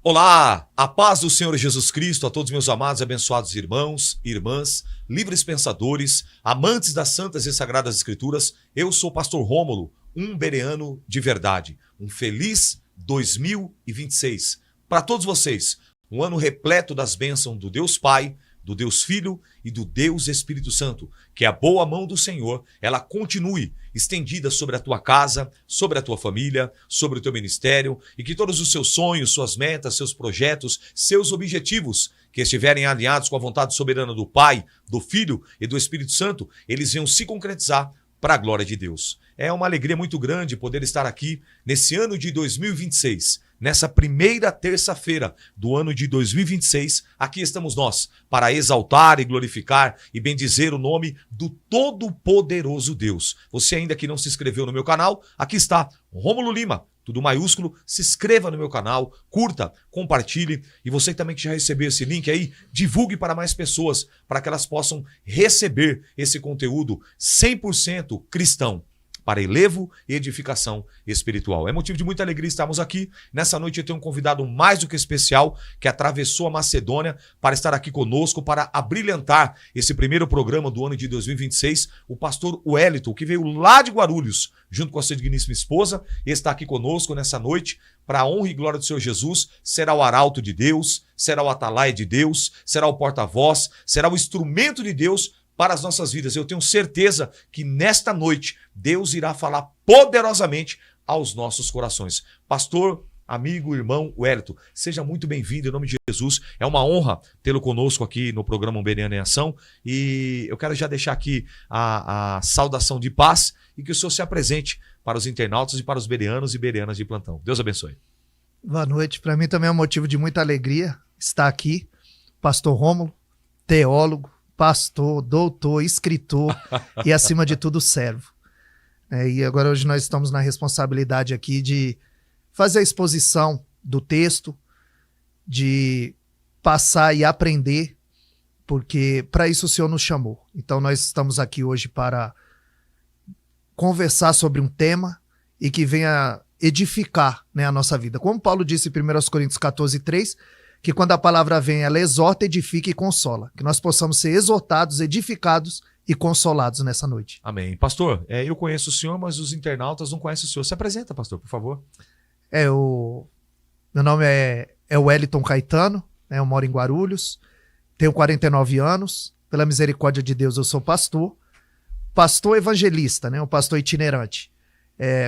Olá, a paz do Senhor Jesus Cristo a todos meus amados e abençoados irmãos, irmãs, livres pensadores, amantes das santas e sagradas escrituras. Eu sou o pastor Rômulo, um bereano de verdade. Um feliz 2026 para todos vocês. Um ano repleto das bênçãos do Deus Pai, do Deus Filho e do Deus Espírito Santo. Que a boa mão do Senhor, ela continue estendida sobre a tua casa, sobre a tua família, sobre o teu ministério, e que todos os seus sonhos, suas metas, seus projetos, seus objetivos que estiverem alinhados com a vontade soberana do Pai, do Filho e do Espírito Santo, eles venham se concretizar para a glória de Deus. É uma alegria muito grande poder estar aqui nesse ano de 2026, nessa primeira terça-feira do ano de 2026, aqui estamos nós para exaltar e glorificar e bendizer o nome do Todo-Poderoso Deus. Você ainda que não se inscreveu no meu canal, aqui está, Rômulo Lima, tudo maiúsculo, se inscreva no meu canal, curta, compartilhe, e você também que já recebeu esse link aí, divulgue para mais pessoas, para que elas possam receber esse conteúdo 100% cristão, para elevo e edificação espiritual. É motivo de muita alegria estarmos aqui. Nessa noite eu tenho um convidado mais do que especial, que atravessou a Macedônia para estar aqui conosco, para abrilhantar esse primeiro programa do ano de 2026, o pastor Wellington, que veio lá de Guarulhos, junto com a sua digníssima esposa, e está aqui conosco nessa noite, para a honra e glória do Senhor Jesus. Será o arauto de Deus, será o atalaia de Deus, será o porta-voz, será o instrumento de Deus para as nossas vidas. Eu tenho certeza que nesta noite Deus irá falar poderosamente aos nossos corações. Pastor, amigo, irmão Wellington, seja muito bem-vindo em nome de Jesus. É uma honra tê-lo conosco aqui no programa Bereano em Ação, e eu quero já deixar aqui a saudação de paz e que o Senhor se apresente para os internautas e para os bereanos e bereanas de plantão. Deus abençoe. Boa noite. Para mim também é um motivo de muita alegria estar aqui. Pastor Rômulo, teólogo, pastor, doutor, escritor e, acima de tudo, servo. E agora hoje nós estamos na responsabilidade aqui de fazer a exposição do texto, de passar e aprender, porque para isso o Senhor nos chamou. Então nós estamos aqui hoje para conversar sobre um tema e que venha edificar, né, a nossa vida. Como Paulo disse em 1 Coríntios 14:3, que quando a palavra vem, ela exorta, edifica e consola. Que nós possamos ser exortados, edificados e consolados nessa noite. Amém. Pastor, eu conheço o senhor, mas os internautas não conhecem o senhor. Se apresenta, pastor, por favor. Meu nome é Wellington Caetano, né, eu moro em Guarulhos, tenho 49 anos. Pela misericórdia de Deus, eu sou pastor evangelista, né, um pastor itinerante.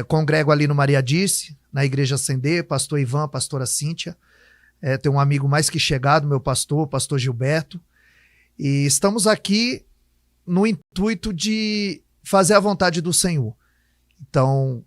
Congrego ali no Maria Dirce, na Igreja Ascender, pastor Ivan, pastora Cíntia. Tenho um amigo mais que chegado, meu pastor, o pastor Gilberto, e estamos aqui no intuito de fazer a vontade do Senhor. Então,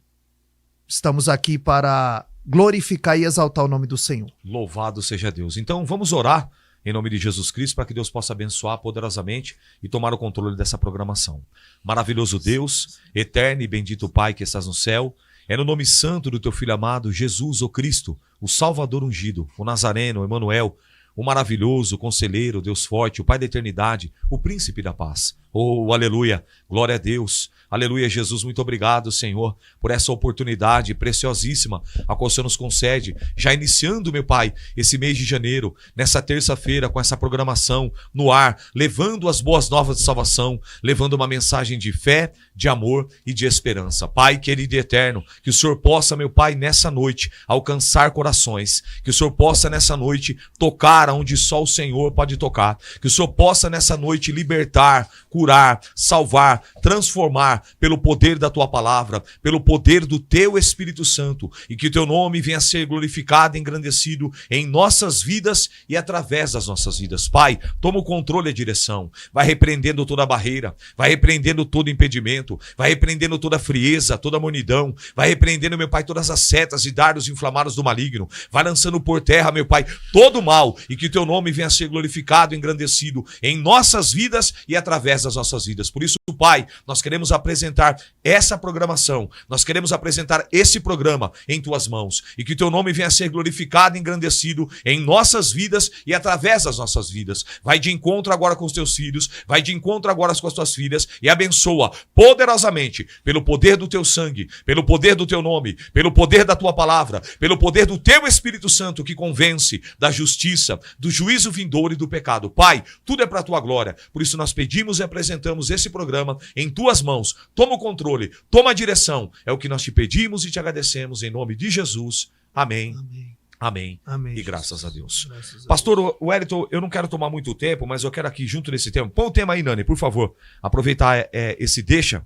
estamos aqui para glorificar e exaltar o nome do Senhor. Louvado seja Deus. Então, vamos orar em nome de Jesus Cristo para que Deus possa abençoar poderosamente e tomar o controle dessa programação. Maravilhoso Deus, eterno e bendito Pai que estás no céu, é no nome santo do teu Filho amado, Jesus, o Cristo, o Salvador ungido, o Nazareno, o Emanuel, o maravilhoso, o conselheiro, o Deus forte, o Pai da eternidade, o príncipe da paz. Oh, aleluia, glória a Deus. Aleluia, Jesus, muito obrigado, Senhor, por essa oportunidade preciosíssima a qual o Senhor nos concede, já iniciando, meu Pai, esse mês de janeiro, nessa terça-feira, com essa programação no ar, levando as boas novas de salvação, levando uma mensagem de fé, de amor e de esperança. Pai querido e eterno, que o Senhor possa, meu Pai, nessa noite, alcançar corações, que o Senhor possa nessa noite tocar onde só o Senhor pode tocar, que o Senhor possa nessa noite libertar, curar, salvar, transformar pelo poder da tua palavra, pelo poder do teu Espírito Santo, e que o teu nome venha a ser glorificado e engrandecido em nossas vidas e através das nossas vidas. Pai, toma o controle e a direção, vai repreendendo toda barreira, vai repreendendo todo impedimento, vai repreendendo toda frieza, toda monidão, vai repreendendo, meu Pai, todas as setas e dardos inflamados do maligno, vai lançando por terra, meu Pai, todo o mal, e que o teu nome venha a ser glorificado e engrandecido em nossas vidas e através das nossas vidas. Por isso, Pai, nós queremos aprender apresentar essa programação, nós queremos apresentar esse programa em tuas mãos e que teu nome venha a ser glorificado e engrandecido em nossas vidas e através das nossas vidas. Vai de encontro agora com os teus filhos, vai de encontro agora com as tuas filhas e abençoa poderosamente pelo poder do teu sangue, pelo poder do teu nome, pelo poder da tua palavra, pelo poder do teu Espírito Santo que convence da justiça, do juízo vindouro e do pecado. Pai, tudo é para a tua glória, por isso nós pedimos e apresentamos esse programa em tuas mãos. Toma o controle, toma a direção, é o que nós te pedimos e te agradecemos em nome de Jesus. Amém. Amém. Amém. Amém. E graças a Deus. Graças a Pastor Wellington, eu não quero tomar muito tempo, mas eu quero aqui junto desse tema. Põe o tema aí, Nani, por favor. Aproveitar esse deixa.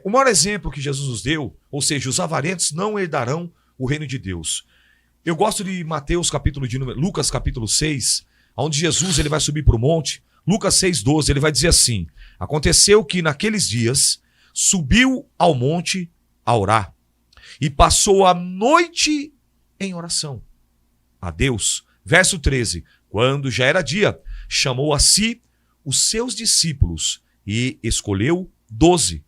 O maior exemplo que Jesus nos deu, ou seja, os avarentos não herdarão o reino de Deus. Eu gosto de Lucas capítulo 6, onde Jesus ele vai subir para o monte. Lucas 6,12, ele vai dizer assim: aconteceu que naqueles dias subiu ao monte a orar e passou a noite em oração a Deus. Verso 13, quando já era dia, chamou a si os seus discípulos e escolheu 12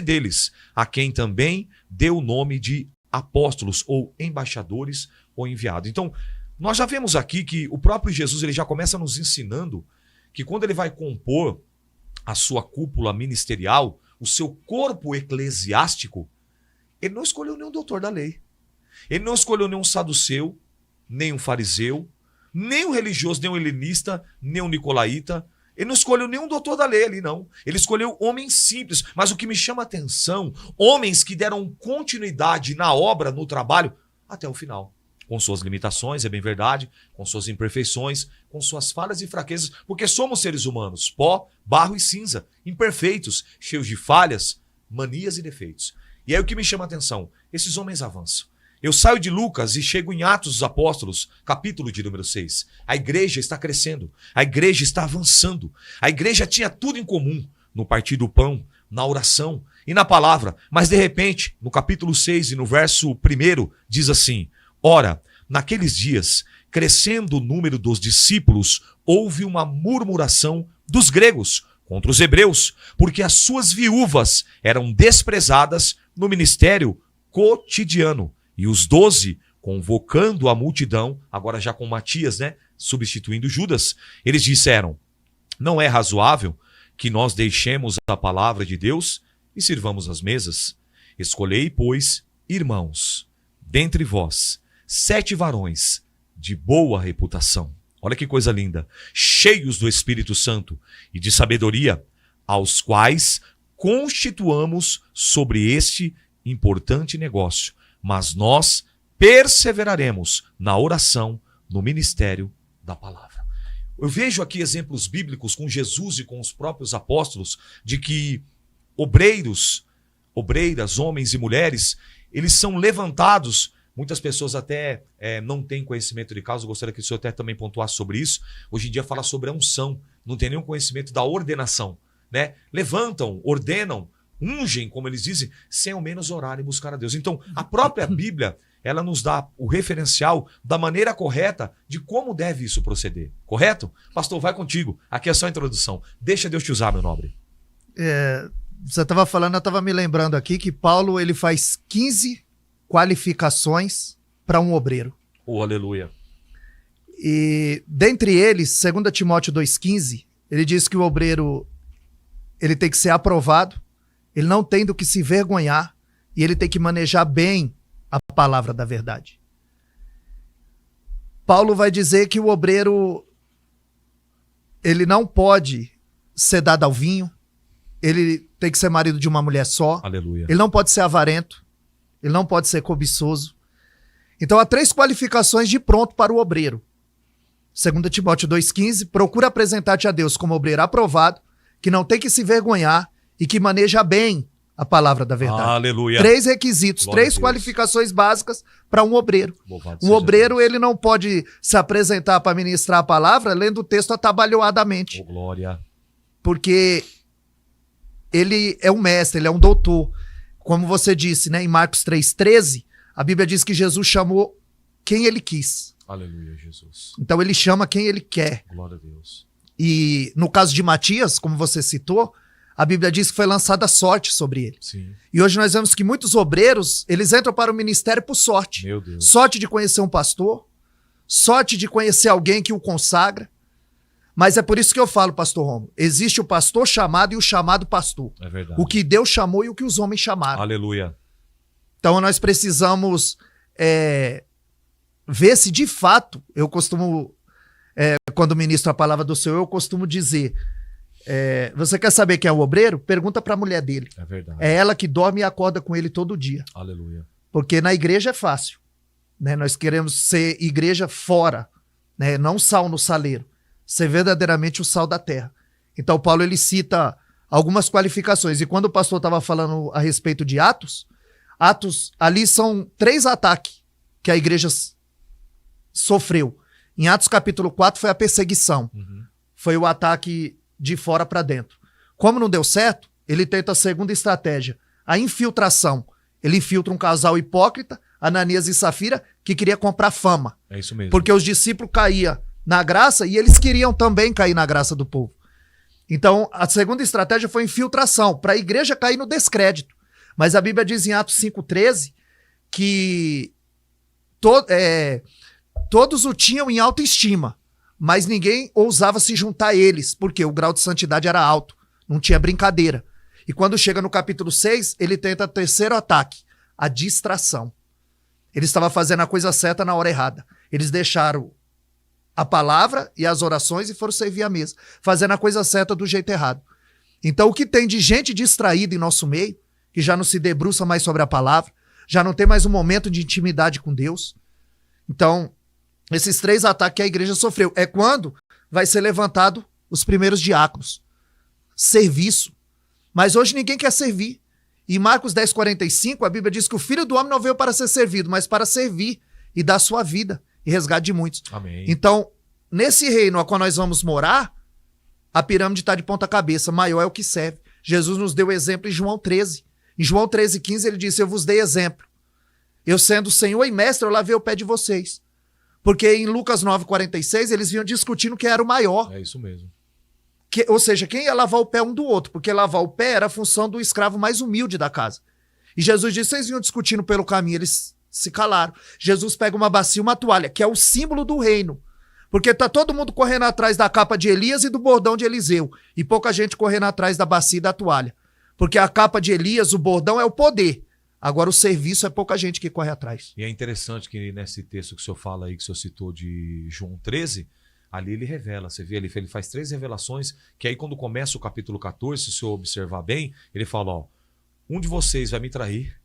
deles, a quem também deu o nome de apóstolos ou embaixadores ou enviados. Então, nós já vemos aqui que o próprio Jesus ele já começa nos ensinando que quando ele vai compor a sua cúpula ministerial, o seu corpo eclesiástico, ele não escolheu nenhum doutor da lei. Ele não escolheu nenhum saduceu, nem um fariseu, nem um religioso, nem um helenista, nem um nicolaíta. Ele não escolheu nenhum doutor da lei ali, não. Ele escolheu homens simples. Mas o que me chama a atenção, homens que deram continuidade na obra, no trabalho, até o final. Com suas limitações, é bem verdade, com suas imperfeições, com suas falhas e fraquezas, porque somos seres humanos, pó, barro e cinza, imperfeitos, cheios de falhas, manias e defeitos. E aí o que me chama a atenção, esses homens avançam. Eu saio de Lucas e chego em Atos dos Apóstolos, capítulo de número 6. A igreja está crescendo, a igreja está avançando. A igreja tinha tudo em comum, no partir do pão, na oração e na palavra. Mas de repente, no capítulo 6 e no verso 1, diz assim: ora, naqueles dias, crescendo o número dos discípulos, houve uma murmuração dos gregos contra os hebreus, porque as suas viúvas eram desprezadas no ministério cotidiano. E os 12, convocando a multidão, agora já com Matias, substituindo Judas, eles disseram: não é razoável que nós deixemos a palavra de Deus e sirvamos as mesas? Escolhei, pois, irmãos, dentre vós, 7 varões de boa reputação. Olha que coisa linda. Cheios do Espírito Santo e de sabedoria, aos quais constituamos sobre este importante negócio. Mas nós perseveraremos na oração, no ministério da palavra. Eu vejo aqui exemplos bíblicos com Jesus e com os próprios apóstolos de que obreiros, obreiras, homens e mulheres, eles são levantados. Muitas pessoas até não têm conhecimento de causa, eu gostaria que o senhor até também pontuasse sobre isso. Hoje em dia fala sobre a unção, não tem nenhum conhecimento da ordenação. Levantam, ordenam, ungem, como eles dizem, sem ao menos orar e buscar a Deus. Então, a própria Bíblia, ela nos dá o referencial da maneira correta de como deve isso proceder. Correto? Pastor, vai contigo. Aqui é só a introdução. Deixa Deus te usar, meu nobre. Você estava falando, eu estava me lembrando aqui que Paulo ele faz 15 qualificações para um obreiro. Oh, aleluia. E dentre eles, 2 Timóteo 2,15, ele diz que o obreiro ele tem que ser aprovado, ele não tem do que se vergonhar e ele tem que manejar bem a palavra da verdade. Paulo vai dizer que o obreiro ele não pode ser dado ao vinho, ele tem que ser marido de uma mulher só. Aleluia. Ele não pode ser avarento, ele não pode ser cobiçoso. Então há 3 qualificações de pronto para o obreiro. 2 Timóteo 2,15, procura apresentar-te a Deus como obreiro aprovado, que não tem que se vergonhar e que maneja bem a palavra da verdade. Aleluia. 3 requisitos, Glória 3 qualificações básicas para um obreiro. Louvado Um obreiro, ele não pode se apresentar para ministrar a palavra lendo o texto atabalhoadamente. Oh, glória. Porque ele é um mestre, ele é um doutor. Como você disse, em Marcos 3,13, a Bíblia diz que Jesus chamou quem ele quis. Aleluia, Jesus. Então ele chama quem ele quer. Glória a Deus. E no caso de Matias, como você citou, a Bíblia diz que foi lançada sorte sobre ele. Sim. E hoje nós vemos que muitos obreiros, eles entram para o ministério por sorte. Meu Deus. Sorte de conhecer um pastor, sorte de conhecer alguém que o consagra. Mas é por isso que eu falo, pastor Romulo, existe o pastor chamado e o chamado pastor. É verdade. O que Deus chamou e o que os homens chamaram. Aleluia. Então nós precisamos ver se de fato, eu costumo, quando ministro a palavra do Senhor, eu costumo dizer, você quer saber quem é o obreiro? Pergunta para a mulher dele. É verdade. É ela que dorme e acorda com ele todo dia. Aleluia. Porque na igreja é fácil, né? Nós queremos ser igreja fora, né? Não sal no saleiro, ser verdadeiramente o sal da terra. Então Paulo ele cita algumas qualificações, e quando o pastor estava falando a respeito de Atos, ali são 3 ataques que a igreja sofreu. Em Atos capítulo 4 foi a perseguição, foi o ataque de fora para dentro. Como não deu certo, ele tenta a segunda estratégia, a infiltração. Ele infiltra um casal hipócrita, Ananias e Safira, que queria comprar fama. É isso mesmo. Porque os discípulos caíam na graça e eles queriam também cair na graça do povo. Então, a segunda estratégia foi infiltração, para a igreja cair no descrédito. Mas a Bíblia diz em Atos 5,13 que todos o tinham em alta estima, mas ninguém ousava se juntar a eles, porque o grau de santidade era alto, não tinha brincadeira. E quando chega no capítulo 6, ele tenta o terceiro ataque, a distração. Ele estava fazendo a coisa certa na hora errada. Eles deixaram a palavra e as orações e foram servir a mesa, fazendo a coisa certa do jeito errado. Então o que tem de gente distraída em nosso meio, que já não se debruça mais sobre a palavra, já não tem mais um momento de intimidade com Deus. Então, esses 3 ataques que a igreja sofreu, é quando vai ser levantado os primeiros diáconos. Serviço. Mas hoje ninguém quer servir. Em Marcos 10,45, a Bíblia diz que o Filho do Homem não veio para ser servido, mas para servir e dar sua vida e resgate de muitos. Amém. Então, nesse reino a qual nós vamos morar, a pirâmide está de ponta cabeça, maior é o que serve. Jesus nos deu exemplo em João 13. Em João 13,15 ele disse, eu vos dei exemplo. Eu sendo Senhor e Mestre, eu lavei o pé de vocês. Porque em Lucas 9,46 eles vinham discutindo quem era o maior. É isso mesmo. Ou seja, quem ia lavar o pé um do outro, porque lavar o pé era a função do escravo mais humilde da casa. E Jesus disse, vocês vinham discutindo pelo caminho, eles se calaram. Jesus pega uma bacia e uma toalha, que é o símbolo do reino. Porque tá todo mundo correndo atrás da capa de Elias e do bordão de Eliseu, e pouca gente correndo atrás da bacia e da toalha. Porque a capa de Elias, o bordão é o poder. Agora o serviço é pouca gente que corre atrás. E é interessante que nesse texto que o senhor fala aí, que o senhor citou de João 13, ali ele revela, você vê, ele faz 3 revelações, que aí quando começa o capítulo 14, se o senhor observar bem, ele fala, ó, um de vocês vai me trair,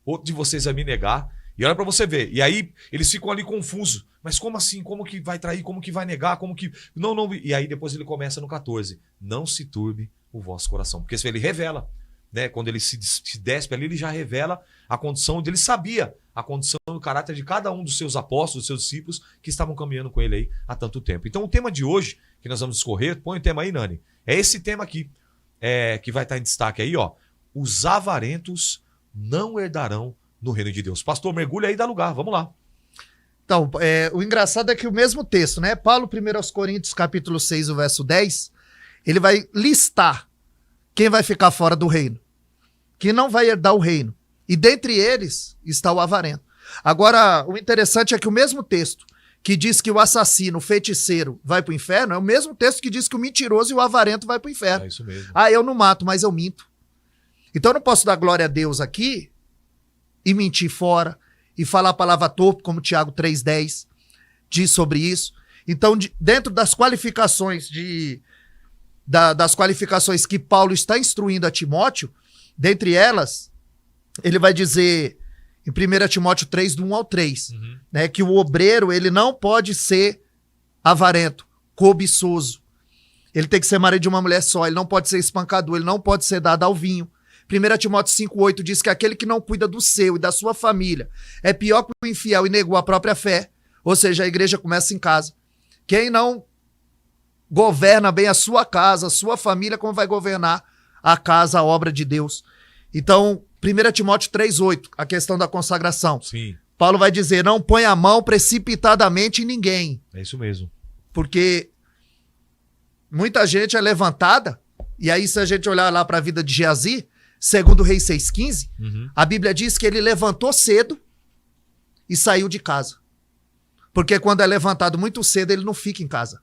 outro de vocês vai me negar, e olha pra você ver, e aí eles ficam ali confusos, mas como assim, como que vai trair, como que vai negar, como que, não, e aí depois ele começa no 14, não se turbe o vosso coração, porque ele revela, né, quando ele se despe ali, ele já revela a condição dele, sabia a condição e o caráter de cada um dos seus apóstolos, dos seus discípulos que estavam caminhando com ele aí há tanto tempo. Então o tema de hoje, que nós vamos discorrer, põe o tema aí, Nani, é esse tema aqui, que vai estar em destaque aí, ó, os avarentos não herdarão no reino de Deus. Pastor, mergulha aí e dá lugar, vamos lá. Então, o engraçado é que o mesmo texto, né, Paulo, 1 Coríntios, capítulo 6, o verso 10, ele vai listar quem vai ficar fora do reino, quem não vai herdar o reino. E dentre eles está o avarento. Agora, o interessante é que o mesmo texto que diz que o assassino, o feiticeiro, vai para o inferno, é o mesmo texto que diz que o mentiroso e o avarento vai para o inferno. É isso mesmo. Ah, eu não mato, mas eu minto. Então eu não posso dar glória a Deus aqui e mentir fora, e falar a palavra torpe, como Tiago 3,10 diz sobre isso. Então, dentro das qualificações das qualificações que Paulo está instruindo a Timóteo, dentre elas, ele vai dizer em 1 Timóteo 3, do 1 ao 3, né, que o obreiro ele não pode ser avarento, cobiçoso. Ele tem que ser marido de uma mulher só, ele não pode ser espancador, ele não pode ser dado ao vinho. 1 Timóteo 5,8 diz que aquele que não cuida do seu e da sua família é pior que o infiel e negou a própria fé. Ou seja, a igreja começa em casa. Quem não governa bem a sua casa, a sua família, como vai governar a casa, a obra de Deus? Então, 1 Timóteo 3,8, a questão da consagração. Sim. Paulo vai dizer, não põe a mão precipitadamente em ninguém. É isso mesmo. Porque muita gente é levantada E aí, se a gente olhar lá para a vida de Geazi, segundo Reis 6,15, a Bíblia diz que ele levantou cedo e saiu de casa. Porque quando é levantado muito cedo, ele não fica em casa.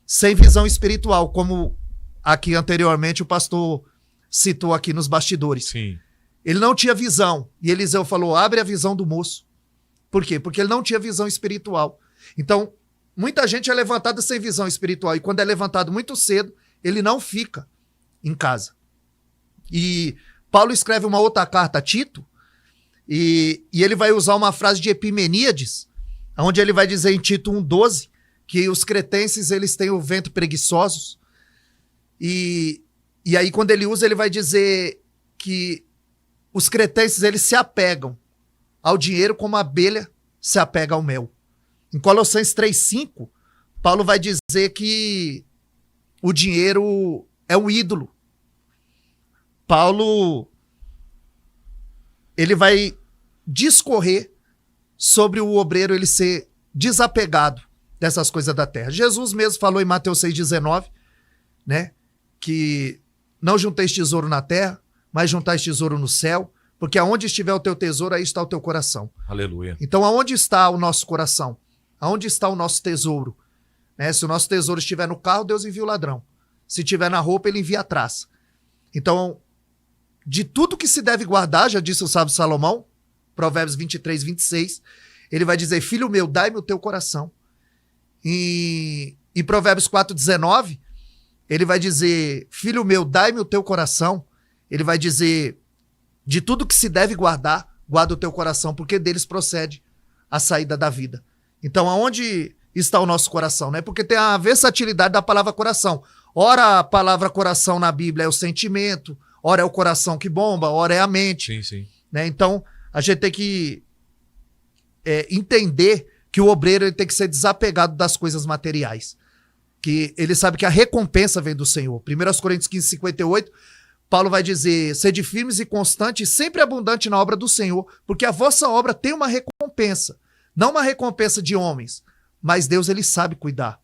Sem visão espiritual, como aqui anteriormente o pastor citou aqui nos bastidores. Sim. Ele não tinha visão. E Eliseu falou, abre a visão do moço. Por quê? Porque ele não tinha visão espiritual. Então, muita gente é levantada sem visão espiritual. E quando é levantado muito cedo, ele não fica em casa. E Paulo escreve uma outra carta a Tito, e ele vai usar uma frase de Epimeníades, onde ele vai dizer em Tito 1,12, que os cretenses eles têm o ventre preguiçosos. E aí quando ele usa, ele vai dizer que os cretenses eles se apegam ao dinheiro como a abelha se apega ao mel. Em Colossenses 3,5, Paulo vai dizer que o dinheiro é um ídolo. Paulo, ele vai discorrer sobre o obreiro ele ser desapegado dessas coisas da terra. Jesus mesmo falou em Mateus 6,19, né, que não junteis tesouro na terra, mas juntais tesouro no céu, porque aonde estiver o teu tesouro, aí está o teu coração. Aleluia. Então, aonde está o nosso coração? Aonde está o nosso tesouro? Né? Se o nosso tesouro estiver no carro, Deus envia o ladrão. Se estiver na roupa, ele envia a traça. Então, de tudo que se deve guardar, já disse o sábio Salomão, Provérbios 23:26, ele vai dizer, filho meu, dai-me o teu coração. E Provérbios 4:19, ele vai dizer, filho meu, dai-me o teu coração. Ele vai dizer, de tudo que se deve guardar, guarda o teu coração, porque deles procede a saída da vida. Então, aonde está o nosso coração? Né? Porque tem a versatilidade da palavra coração. Ora, a palavra coração na Bíblia é o sentimento, ora é o coração que bomba, ora é a mente. Sim, sim. Né? Então, a gente tem que entender que o obreiro ele tem que ser desapegado das coisas materiais. Que ele sabe que a recompensa vem do Senhor. 1 Coríntios 15:58, Paulo vai dizer, sede firmes e constantes, sempre abundante na obra do Senhor, porque a vossa obra tem uma recompensa. Não uma recompensa de homens, mas Deus ele sabe cuidar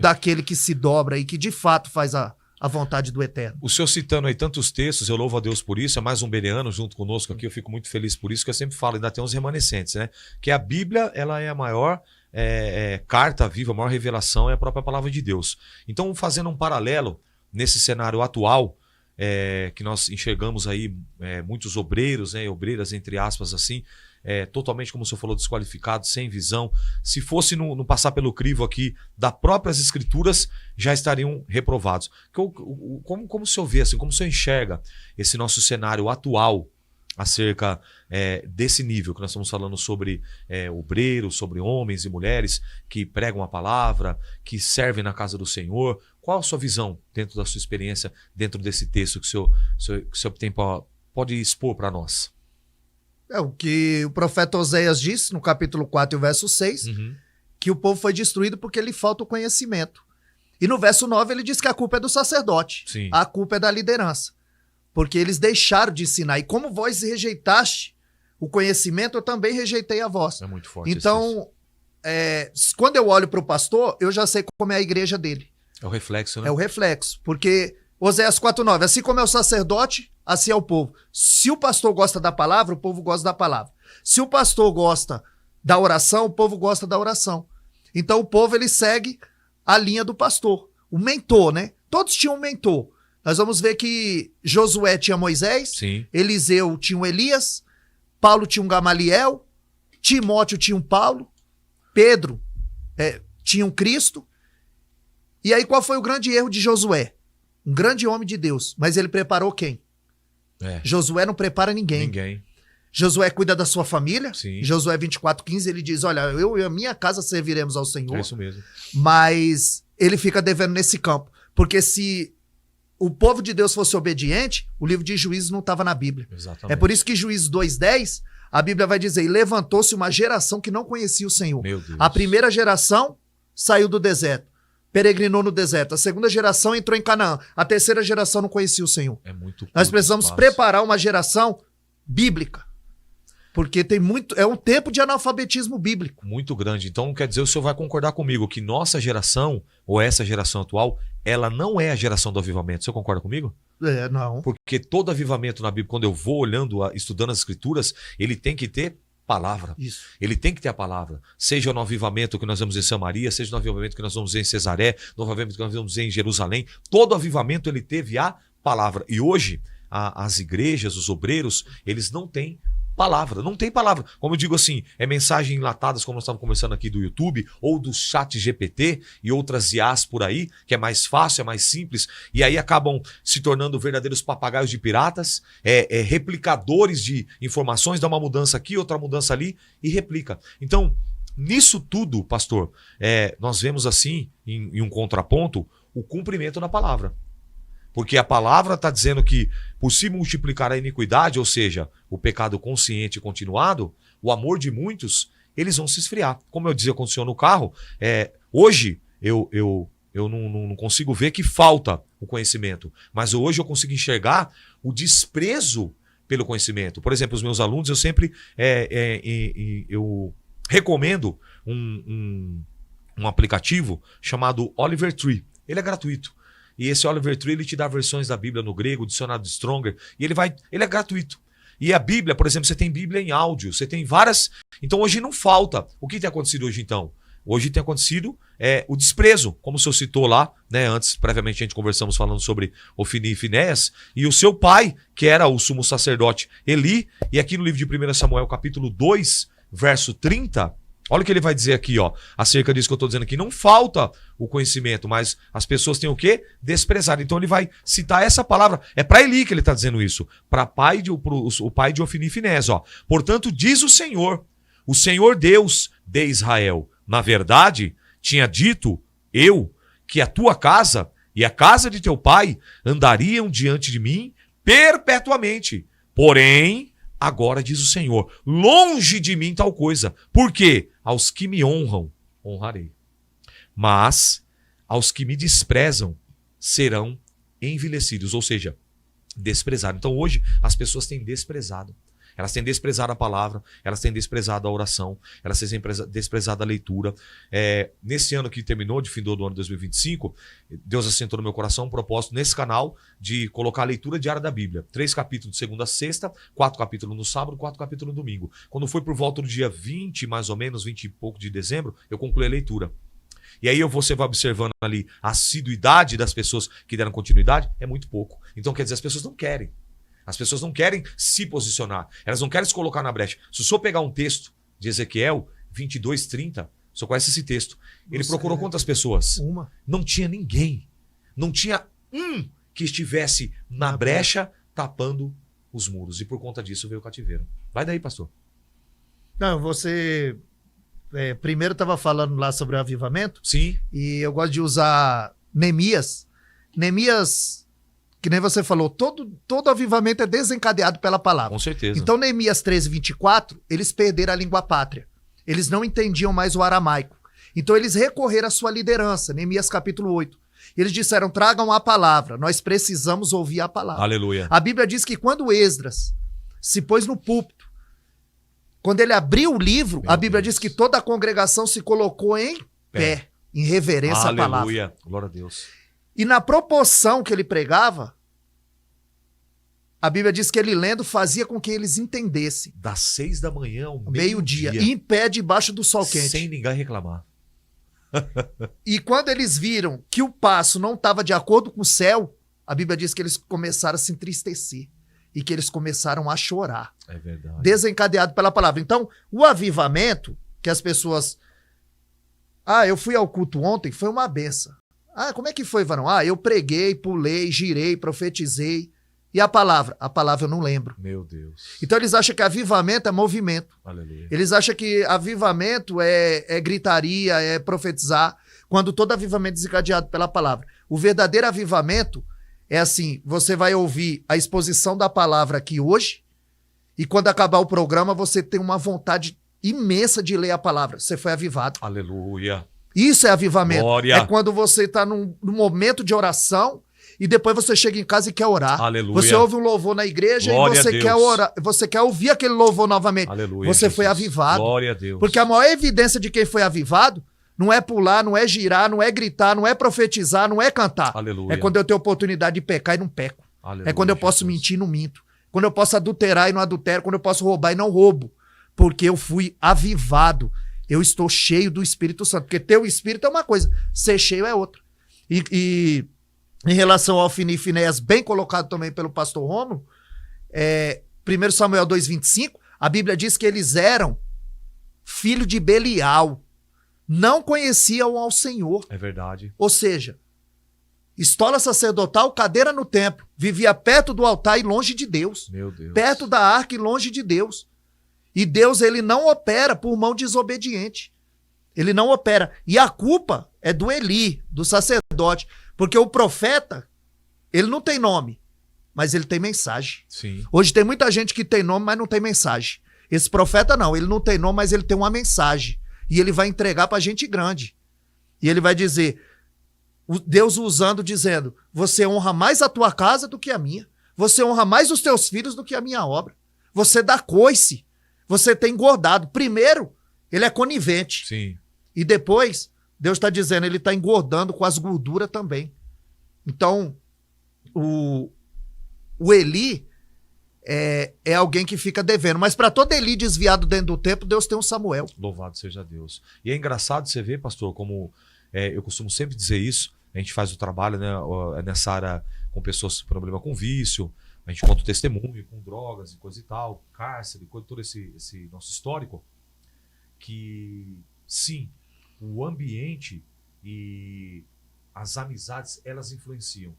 daquele que se dobra e que de fato faz a vontade do Eterno. O senhor citando aí tantos textos, eu louvo a Deus por isso, é mais um bereano junto conosco aqui, eu fico muito feliz por isso, que eu sempre falo, ainda tem uns remanescentes, né? Que a Bíblia, ela é a maior carta viva, a maior revelação é a própria palavra de Deus. Então, fazendo um paralelo nesse cenário atual, que nós enxergamos aí muitos obreiros, né, obreiras entre aspas assim, totalmente, como o senhor falou, desqualificados, sem visão. Se fosse no passar pelo crivo aqui das próprias escrituras, já estariam reprovados. Como o senhor vê, assim, como o senhor enxerga esse nosso cenário atual acerca desse nível que nós estamos falando sobre obreiros, sobre homens e mulheres que pregam a palavra, que servem na casa do Senhor? Qual a sua visão dentro da sua experiência, dentro desse texto que o senhor tem, pode expor para nós? É o que o profeta Oséias disse no capítulo 4 e o verso 6, que o povo foi destruído porque lhe falta o conhecimento. E no verso 9 ele diz que a culpa é do sacerdote, Sim. A culpa é da liderança, porque eles deixaram de ensinar. E como vós rejeitaste o conhecimento, eu também rejeitei a vós. É muito forte. Então, quando eu olho para o pastor, eu já sei como é a igreja dele. É o reflexo, né? É o reflexo, porque Oséias 4:9, assim como é o sacerdote, assim é o povo. Se o pastor gosta da palavra, o povo gosta da palavra. Se o pastor gosta da oração, o povo gosta da oração. Então o povo ele segue a linha do pastor, o mentor, né? Todos tinham um mentor. Nós vamos ver que Josué tinha Moisés, Sim. Eliseu tinha um Elias, Paulo tinha um Gamaliel, Timóteo tinha um Paulo, Pedro tinha um Cristo. E aí qual foi o grande erro de Josué? Um grande homem de Deus, mas ele preparou quem? Josué não prepara ninguém. Josué cuida da sua família. Sim. Josué 24:15 ele diz, olha, eu e a minha casa serviremos ao Senhor. É isso mesmo. Mas ele fica devendo nesse campo, porque se o povo de Deus fosse obediente, o livro de Juízes não estava na Bíblia. Exatamente. É por isso que Juízes 2:10, a Bíblia vai dizer, e levantou-se uma geração que não conhecia o Senhor. Meu Deus. A primeira geração saiu do deserto, peregrinou no deserto. A segunda geração entrou em Canaã. A terceira geração não conhecia o Senhor. É muito. Nós precisamos preparar uma geração bíblica. Porque tem muito. É um tempo de analfabetismo bíblico. Muito grande. Então, quer dizer, o senhor vai concordar comigo que nossa geração, ou essa geração atual, ela não é a geração do avivamento. O senhor concorda comigo? Não. Porque todo avivamento na Bíblia, quando eu vou olhando, estudando as escrituras, ele tem que ter palavra. Isso. Ele tem que ter a palavra. Seja no avivamento que nós vamos em Samaria, seja no avivamento que nós vamos em Cesaré, no avivamento que nós vamos em Jerusalém. Todo avivamento ele teve a palavra. E hoje, as igrejas, os obreiros, eles não têm palavra, não tem palavra. Como eu digo assim, é mensagem enlatadas, como nós estávamos conversando aqui do YouTube, ou do chat GPT e outras IAs por aí, que é mais fácil, é mais simples, e aí acabam se tornando verdadeiros papagaios de piratas, replicadores de informações, dá uma mudança aqui, outra mudança ali, e replica. Então, nisso tudo, pastor, nós vemos assim, em um contraponto, o cumprimento da palavra. Porque a palavra está dizendo que, por se multiplicar a iniquidade, ou seja, o pecado consciente e continuado, o amor de muitos, eles vão se esfriar. Como eu dizia quando o senhor no carro, hoje eu não consigo ver que falta o conhecimento, mas hoje eu consigo enxergar o desprezo pelo conhecimento. Por exemplo, os meus alunos, eu sempre eu recomendo um aplicativo chamado Oliver Tree. Ele é gratuito. E esse Oliver Tree, ele te dá versões da Bíblia no grego, dicionário de Stronger, e ele é gratuito. E a Bíblia, por exemplo, você tem Bíblia em áudio, você tem várias... Então hoje não falta. O que tem acontecido hoje então? Hoje tem acontecido o desprezo, como o senhor citou lá, né? Antes, previamente, a gente conversamos falando sobre Ofni e Finéias, e o seu pai, que era o sumo sacerdote Eli, e aqui no livro de 1 Samuel, capítulo 2, verso 30... Olha o que ele vai dizer aqui, ó, acerca disso que eu estou dizendo aqui. Não falta o conhecimento, mas as pessoas têm o quê? Desprezar. Então ele vai citar essa palavra. É para Eli que ele está dizendo isso. Para o pai de Ofni e Finéias, ó. Portanto, diz o Senhor Deus de Israel. Na verdade, tinha dito eu que a tua casa e a casa de teu pai andariam diante de mim perpetuamente. Porém, agora diz o Senhor, longe de mim tal coisa. Por quê? Aos que me honram, honrarei. Mas aos que me desprezam, serão envelhecidos. Ou seja, desprezados. Então hoje as pessoas têm desprezado. Elas têm desprezado a palavra, elas têm desprezado a oração, elas têm desprezado a leitura. Nesse ano que terminou, de fim do ano de 2025, Deus assentou no meu coração um propósito nesse canal de colocar a leitura diária da Bíblia. 3 capítulos de segunda a sexta, 4 capítulos no sábado, 4 capítulos no domingo. Quando foi por volta do dia 20, mais ou menos, 20 e pouco de dezembro, eu concluí a leitura. E aí você vai observando ali a assiduidade das pessoas que deram continuidade, é muito pouco. Então quer dizer, as pessoas não querem. As pessoas não querem se posicionar. Elas não querem se colocar na brecha. Se o senhor pegar um texto de Ezequiel 22:30, o senhor conhece esse texto. Ele procurou quantas pessoas? Uma. Não tinha ninguém. Não tinha um que estivesse na brecha tapando os muros. E por conta disso veio o cativeiro. Vai daí, pastor. Não, você... primeiro estava falando lá sobre o avivamento. Sim. E eu gosto de usar Neemias. Neemias... Que nem você falou, todo avivamento é desencadeado pela palavra. Com certeza. Então, Neemias 13:24, eles perderam a língua pátria. Eles não entendiam mais o aramaico. Então, eles recorreram à sua liderança, Neemias capítulo 8. Eles disseram, tragam a palavra, nós precisamos ouvir a palavra. Aleluia. A Bíblia diz que quando Esdras se pôs no púlpito, quando ele abriu o livro, a Bíblia diz que toda a congregação se colocou em pé, em reverência à palavra. Aleluia. Glória a Deus. E na proporção que ele pregava, a Bíblia diz que ele lendo fazia com que eles entendessem. Das 6 da manhã ao Meio-dia, em pé debaixo do sol quente. Sem ninguém reclamar. E quando eles viram que o passo não estava de acordo com o céu, a Bíblia diz que eles começaram a se entristecer. E que eles começaram a chorar. É verdade. Desencadeado pela palavra. Então, o avivamento, que as pessoas... eu fui ao culto ontem, foi uma benção. Como é que foi, Varão? Eu preguei, pulei, girei, profetizei. E a palavra? A palavra eu não lembro. Meu Deus. Então eles acham que avivamento é movimento. Aleluia. Eles acham que avivamento é gritaria, é profetizar, quando todo avivamento é desencadeado pela palavra. O verdadeiro avivamento é assim, você vai ouvir a exposição da palavra aqui hoje, e quando acabar o programa você tem uma vontade imensa de ler a palavra. Você foi avivado. Aleluia. Isso é avivamento. Glória. É quando você está num momento de oração e depois você chega em casa e quer orar. Aleluia. Você ouve um louvor na igreja Glória e a você Deus. quer orar, você quer ouvir aquele louvor novamente. Aleluia, Você Jesus. foi avivado. Glória a Deus. Porque a maior evidência de quem foi avivado não é pular, não é girar, não é gritar, não é profetizar, não é cantar. Aleluia. É quando eu tenho oportunidade de pecar e não peco. Aleluia, É quando eu posso Jesus. mentir e não minto. Quando eu posso adulterar e não adultero. Quando eu posso roubar e não roubo. Porque eu fui avivado. Eu estou cheio do Espírito Santo. Porque ter o Espírito é uma coisa, ser cheio é outra. E em relação ao Ofni e Finéias, bem colocado também pelo pastor Rômulo, 1 Samuel 2,25, a Bíblia diz que eles eram filho de Belial. Não conheciam ao Senhor. É verdade. Ou seja, estola sacerdotal, cadeira no templo. Vivia perto do altar e longe de Deus. Meu Deus. Perto da arca e longe de Deus. E Deus, ele não opera por mão desobediente. Ele não opera. E a culpa é do Eli, do sacerdote. Porque o profeta, ele não tem nome, mas ele tem mensagem. Sim. Hoje tem muita gente que tem nome, mas não tem mensagem. Esse profeta não, ele não tem nome, mas ele tem uma mensagem. E ele vai entregar para gente grande. E ele vai dizer, Deus usando, dizendo, você honra mais a tua casa do que a minha. Você honra mais os teus filhos do que a minha obra. Você dá coice. Você tem engordado. Primeiro, ele é conivente. Sim. E depois, Deus está dizendo, ele está engordando com as gorduras também. Então, o Eli é alguém que fica devendo. Mas para todo Eli desviado dentro do templo, Deus tem um Samuel. Louvado seja Deus. E é engraçado você ver, pastor, como eu costumo sempre dizer isso, a gente faz o trabalho, né, nessa área com pessoas com problema com vício, a gente conta o testemunho com drogas e coisa e tal, cárcere, todo esse nosso histórico, que sim, o ambiente e as amizades, elas influenciam.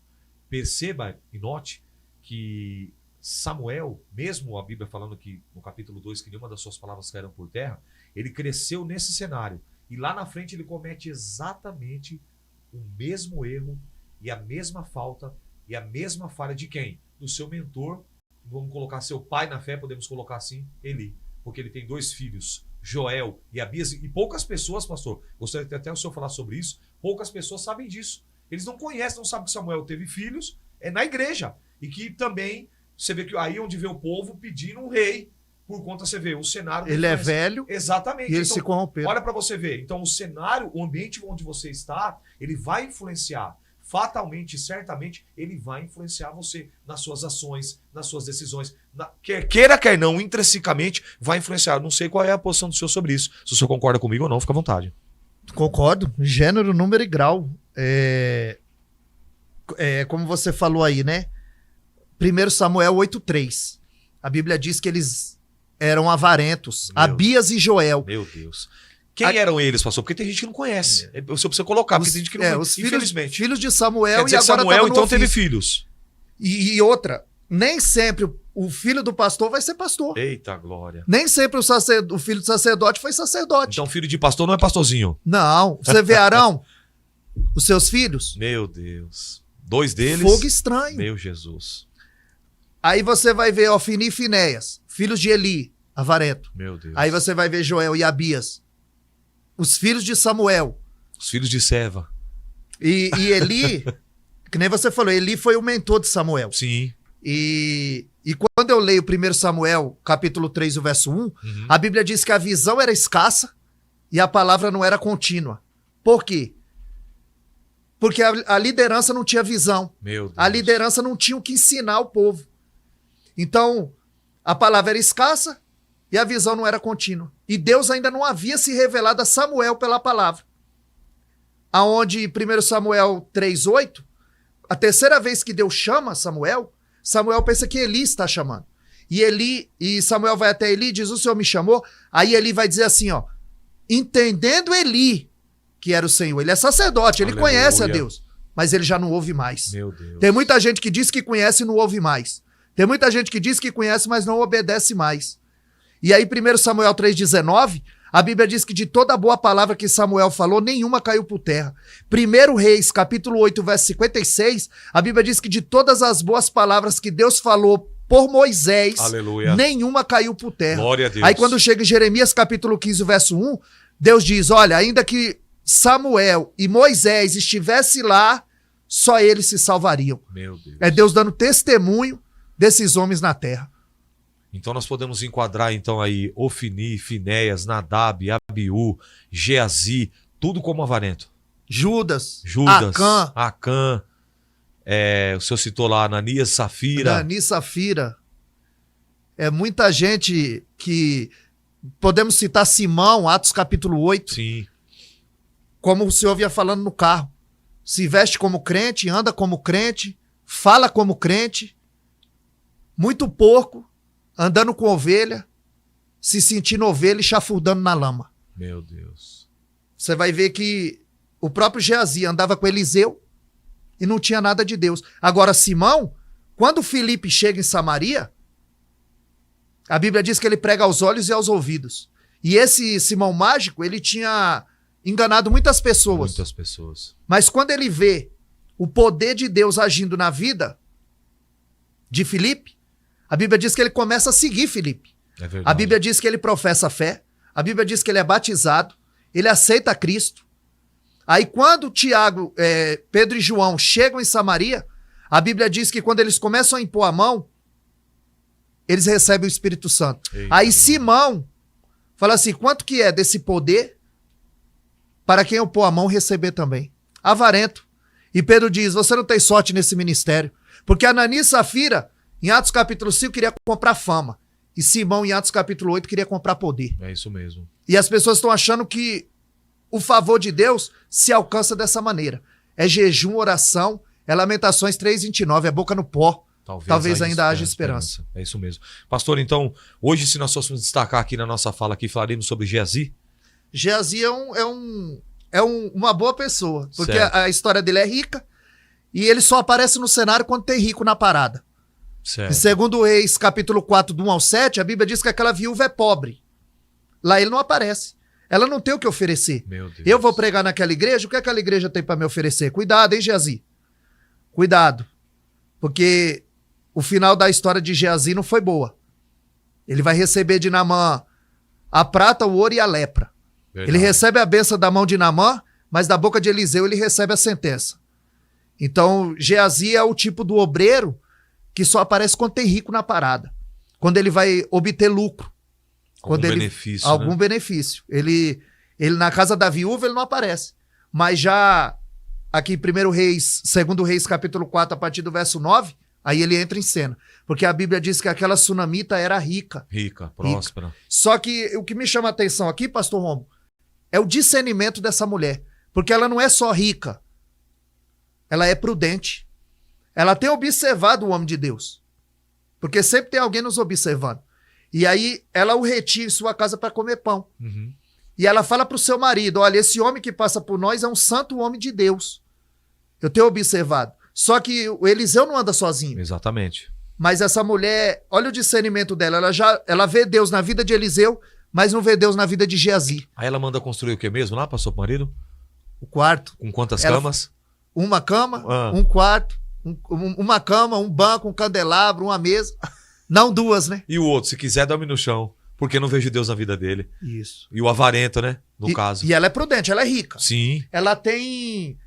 Perceba e note que Samuel, mesmo a Bíblia falando que no capítulo 2 que nenhuma das suas palavras caíram por terra, ele cresceu nesse cenário. E lá na frente ele comete exatamente o mesmo erro e a mesma falta e a mesma falha de quem? Do seu mentor, vamos colocar seu pai na fé, podemos colocar assim, Eli. Porque ele tem 2 filhos, Joel e Abias, e poucas pessoas, pastor, gostaria de até o senhor falar sobre isso, poucas pessoas sabem disso. Eles não conhecem, não sabem que Samuel teve filhos, na igreja. E que também, você vê que aí onde vê o povo pedindo um rei, por conta, você vê, o cenário... Ele é velho. Exatamente. E ele então, se corrompeu. Olha para você ver. Então, o cenário, o ambiente onde você está, ele vai influenciar. Fatalmente, certamente, ele vai influenciar você nas suas ações, nas suas decisões. Queira, quer não, intrinsecamente, vai influenciar. Não sei qual é a posição do senhor sobre isso. Se o senhor concorda comigo ou não, fica à vontade. Concordo. Gênero, número e grau. Como você falou aí, né? 1 Samuel 8,3. A Bíblia diz que eles eram avarentos. Abias e Joel. Meu Deus. Quem eram eles, pastor? Porque tem gente que não conhece. Você precisa colocar, porque tem gente que não conhece, infelizmente. Filhos de Samuel. Quer dizer, e agora Samuel então ofício. teve filhos. E outra, nem sempre o filho do pastor vai ser pastor. Eita glória. Nem sempre o filho do sacerdote foi sacerdote. Então filho de pastor não é pastorzinho. Não. Você vê Arão, os seus filhos? Meu Deus. 2 deles. Fogo estranho. Meu Jesus. Aí você vai ver Ofni e Finéias, filhos de Eli, avarento. Meu Deus. Aí você vai ver Joel e Abias, os filhos de Samuel. Os filhos de Seva. E Eli, que nem você falou, Eli foi o mentor de Samuel. Sim. E quando eu leio 1 Samuel, capítulo 3, o verso 1, a Bíblia diz que a visão era escassa e a palavra não era contínua. Por quê? Porque a liderança não tinha visão. Meu Deus. A liderança não tinha o que ensinar ao povo. Então, a palavra era escassa e a visão não era contínua. E Deus ainda não havia se revelado a Samuel pela palavra. Aonde 1 Samuel 3,8, a terceira vez que Deus chama Samuel, Samuel pensa que Eli está chamando. E Samuel vai até Eli e diz, o Senhor me chamou. Aí Eli vai dizer assim, ó, entendendo Eli que era o Senhor. Ele é sacerdote, ele Aleluia. conhece a Deus, mas ele já não ouve mais. Meu Deus. Tem muita gente que diz que conhece e não ouve mais. Tem muita gente que diz que conhece, mas não obedece mais. E aí 1 Samuel 3,19, a Bíblia diz que de toda a boa palavra que Samuel falou, nenhuma caiu por terra. 1 Reis, capítulo 8, verso 56, a Bíblia diz que de todas as boas palavras que Deus falou por Moisés, Aleluia. nenhuma caiu por terra. Glória a Deus. Aí quando chega em Jeremias, capítulo 15, verso 1, Deus diz, olha, ainda que Samuel e Moisés estivessem lá só eles se salvariam. Meu Deus. É Deus dando testemunho desses homens na terra. Então nós podemos enquadrar então aí Ofni, Finéias, Nadab, Abiú, Geazi, tudo como avarento. Judas, Acã, o senhor citou lá Ananias, Safira. Ananias, Safira. É muita gente que... Podemos citar Simão, Atos capítulo 8. Sim. Como o senhor vinha falando no carro. Se veste como crente, anda como crente, fala como crente. Muito porco, andando com ovelha, se sentindo ovelha e chafurdando na lama. Meu Deus. Você vai ver que o próprio Geazi andava com Eliseu e não tinha nada de Deus. Agora, Simão, quando Filipe chega em Samaria, a Bíblia diz que ele prega aos olhos e aos ouvidos. E esse Simão mágico, ele tinha enganado muitas pessoas. Muitas pessoas. Mas quando ele vê o poder de Deus agindo na vida de Filipe, a Bíblia diz que ele começa a seguir Filipe. É verdade. A Bíblia diz que ele professa a fé. A Bíblia diz que ele é batizado. Ele aceita Cristo. Aí quando Tiago, Pedro e João chegam em Samaria, a Bíblia diz que quando eles começam a impor a mão, eles recebem o Espírito Santo. Eita. Aí Simão fala assim, quanto que é desse poder para quem eu pôr a mão receber também? Avarento. E Pedro diz, você não tem sorte nesse ministério. Porque Ananias e Safira, em Atos capítulo 5, queria comprar fama. E Simão, em Atos capítulo 8, queria comprar poder. É isso mesmo. E as pessoas estão achando que o favor de Deus se alcança dessa maneira. É jejum, oração, é Lamentações 3:29, é boca no pó. Talvez ainda haja esperança. É isso mesmo. Pastor, então, hoje se nós fôssemos destacar aqui na nossa fala, aqui falaremos sobre Geazi. Geazi é uma boa pessoa, porque a história dele é rica e ele só aparece no cenário quando tem rico na parada. Certo. Em 2 Reis, capítulo 4, do 1 ao 7, a Bíblia diz que aquela viúva é pobre. Lá ele não aparece. Ela não tem o que oferecer. Meu Deus. Eu vou pregar naquela igreja, o que aquela igreja tem para me oferecer? Cuidado, hein, Geazi? Cuidado. Porque o final da história de Geazi não foi boa. Ele vai receber de Naamã a prata, o ouro e a lepra. Verdade. Ele recebe a bênção da mão de Naamã, mas da boca de Eliseu ele recebe a sentença. Então, Geazi é o tipo do obreiro que só aparece quando tem rico na parada. Quando ele vai obter lucro. Benefício, algum né? benefício. Ele na casa da viúva ele não aparece. Mas já aqui em 1 Reis, 2 Reis, capítulo 4, a partir do verso 9, aí ele entra em cena. Porque a Bíblia diz que aquela sunamita era rica. Rica, próspera. Só que o que me chama a atenção aqui, pastor Romo, é o discernimento dessa mulher. Porque ela não é só rica. Ela é prudente. Ela tem observado o homem de Deus. Porque sempre tem alguém nos observando. E aí ela o retira em sua casa para comer pão. Uhum. E ela fala para o seu marido, olha, esse homem que passa por nós é um santo homem de Deus. Eu tenho observado. Só que o Eliseu não anda sozinho. Exatamente. Mas essa mulher, olha o discernimento dela. Ela vê Deus na vida de Eliseu, mas não vê Deus na vida de Geazi. Aí ela manda construir o que mesmo lá, pastor pro marido? O quarto. Com quantas Ela- camas? Uma cama, Ah. um quarto, uma cama, um banco, um candelabro, uma mesa. Não duas, né? E o outro, se quiser, dorme no chão. Porque não vejo Deus na vida dele. Isso. E o avarento, né? No caso. E ela é prudente, ela é rica. Sim. Ela tem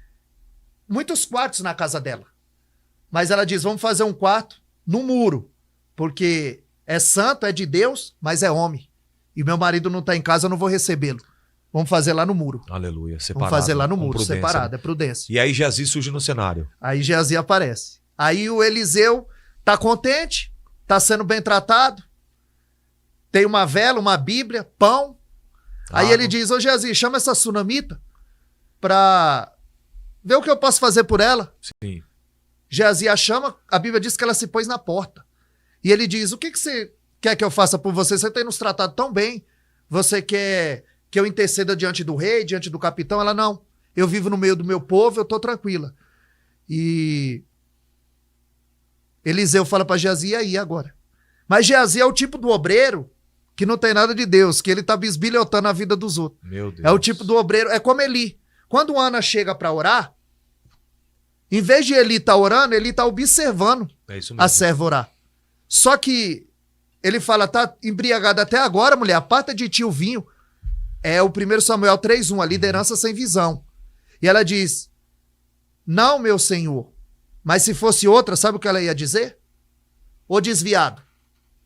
muitos quartos na casa dela. Mas ela diz, vamos fazer um quarto no muro. Porque é santo, é de Deus, mas é homem. E meu marido não está em casa, eu não vou recebê-lo. Vamos fazer lá no muro. Aleluia. Separado. Vamos fazer lá no com muro, prudência, separado, né? é prudência. E aí Geazi surge no cenário. Aí Geazi aparece. Aí o Eliseu tá contente, tá sendo bem tratado, tem uma vela, uma bíblia, pão. Aí Água. ele diz, ô Geazi, chama essa sunamita pra ver o que eu posso fazer por ela. Sim. Geazi a chama, a Bíblia diz que ela se pôs na porta. E ele diz, o que você quer que eu faça por você? Você tem nos tratado tão bem. Você quer que eu interceda diante do rei, diante do capitão? Ela, não. Eu vivo no meio do meu povo, eu tô tranquila. E Eliseu fala pra Geazi, e aí agora? Mas Geazi é o tipo do obreiro que não tem nada de Deus, que ele tá bisbilhotando a vida dos outros. Meu Deus. É o tipo do obreiro, é como Eli. Quando Ana chega pra orar, em vez de Eli tá orando, ele tá observando É isso mesmo. a serva orar. Só que ele fala, tá embriagada até agora, mulher, aparta de ti o vinho. É o 1 Samuel 3:1, a liderança sem visão. E ela diz, Não, meu senhor. Mas se fosse outra, sabe o que ela ia dizer? Ô desviado,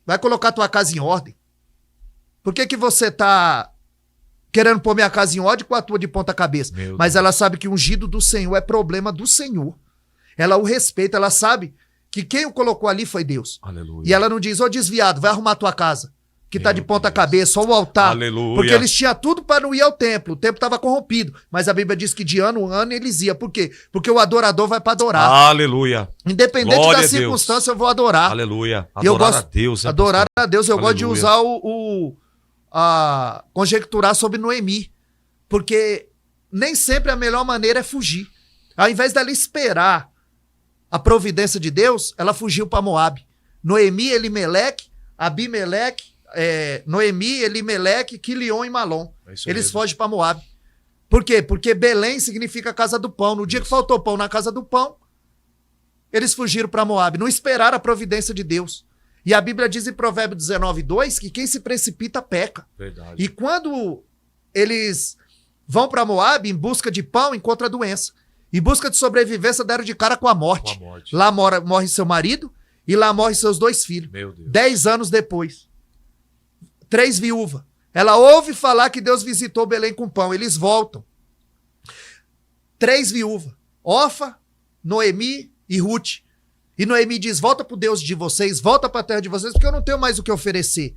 vai colocar tua casa em ordem. Por que você tá querendo pôr minha casa em ordem com a tua de ponta cabeça? Mas ela sabe que o ungido do Senhor é problema do Senhor. Ela o respeita, ela sabe que quem o colocou ali foi Deus. Aleluia. E ela não diz, ô desviado, vai arrumar tua casa, que tá de ponta cabeça, só o altar. Aleluia. Porque eles tinham tudo para não ir ao templo, o templo estava corrompido. Mas a Bíblia diz que de ano em ano eles iam. Por quê? Porque o adorador vai para adorar. Aleluia. Independente Glória da circunstância, eu vou adorar. Aleluia. E eu gosto, a Deus. Né, adorar pastor? a Deus. Eu Aleluia. gosto de usar conjecturar sobre Noemi. Porque nem sempre a melhor maneira é fugir. Ao invés dela esperar a providência de Deus, ela fugiu para Moabe. Noemi, Elimeleque, Abimeleque, Noemi, Elimeleque, Quilion e Malom. Eles fogem para Moabe. Por quê? Porque Belém significa casa do pão. No dia que faltou pão na casa do pão, eles fugiram para Moabe. Não esperaram a providência de Deus. E a Bíblia diz em Provérbios 19:2 que quem se precipita peca. Verdade. E quando eles vão para Moabe em busca de pão, encontra a doença. Em busca de sobrevivência, deram de cara com a morte. Lá morre seu marido e lá morre seus 2 filhos. Meu Deus. 10 anos depois. 3 viúvas. Ela ouve falar que Deus visitou Belém com pão. Eles voltam. 3 viúvas. Orfa, Noemi e Ruth. E Noemi diz, volta para o Deus de vocês, volta para a terra de vocês, porque eu não tenho mais o que oferecer.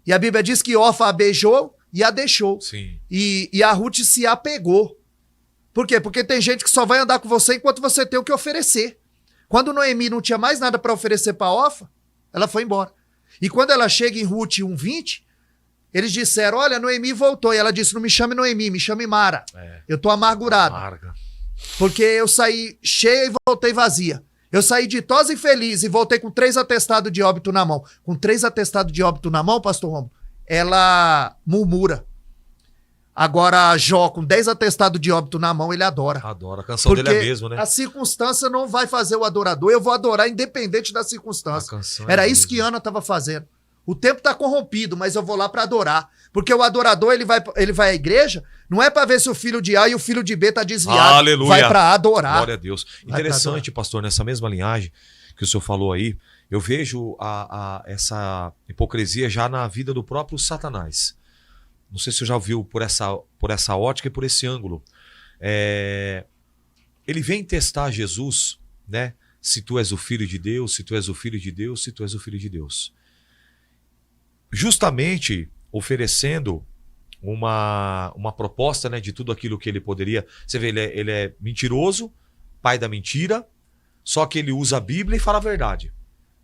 E a Bíblia diz que Orfa a beijou e a deixou. Sim. E a Ruth se apegou. Por quê? Porque tem gente que só vai andar com você enquanto você tem o que oferecer. Quando Noemi não tinha mais nada para oferecer para Orfa, ela foi embora. E quando ela chega em Ruth 1:20, eles disseram, olha, Noemi voltou. E ela disse, não me chame Noemi, me chame Mara. Eu tô amargurada. Amarga. Porque eu saí cheia e voltei vazia. Eu saí ditosa e feliz e voltei com 3 atestados de óbito na mão. Com 3 atestados de óbito na mão, pastor Romo, ela murmura. Agora, Jó, com 10 atestados de óbito na mão, ele adora. Adora. A canção dele é mesmo, né? A circunstância não vai fazer o adorador. Eu vou adorar independente da circunstância. Era isso que Ana estava fazendo. O tempo está corrompido, mas eu vou lá para adorar. Porque o adorador, ele vai à igreja, não é para ver se o filho de A e o filho de B tá desviado. Aleluia. Vai para adorar. Glória a Deus. Interessante, pastor, nessa mesma linhagem que o senhor falou aí, eu vejo essa hipocrisia já na vida do próprio Satanás. Não sei se você já ouviu por essa ótica e por esse ângulo. Ele vem testar Jesus, né? Se tu és o filho de Deus, se tu és o filho de Deus, se tu és o filho de Deus. Justamente oferecendo uma proposta, né, de tudo aquilo que ele poderia. Você vê, ele é mentiroso, pai da mentira, só que ele usa a Bíblia e fala a verdade.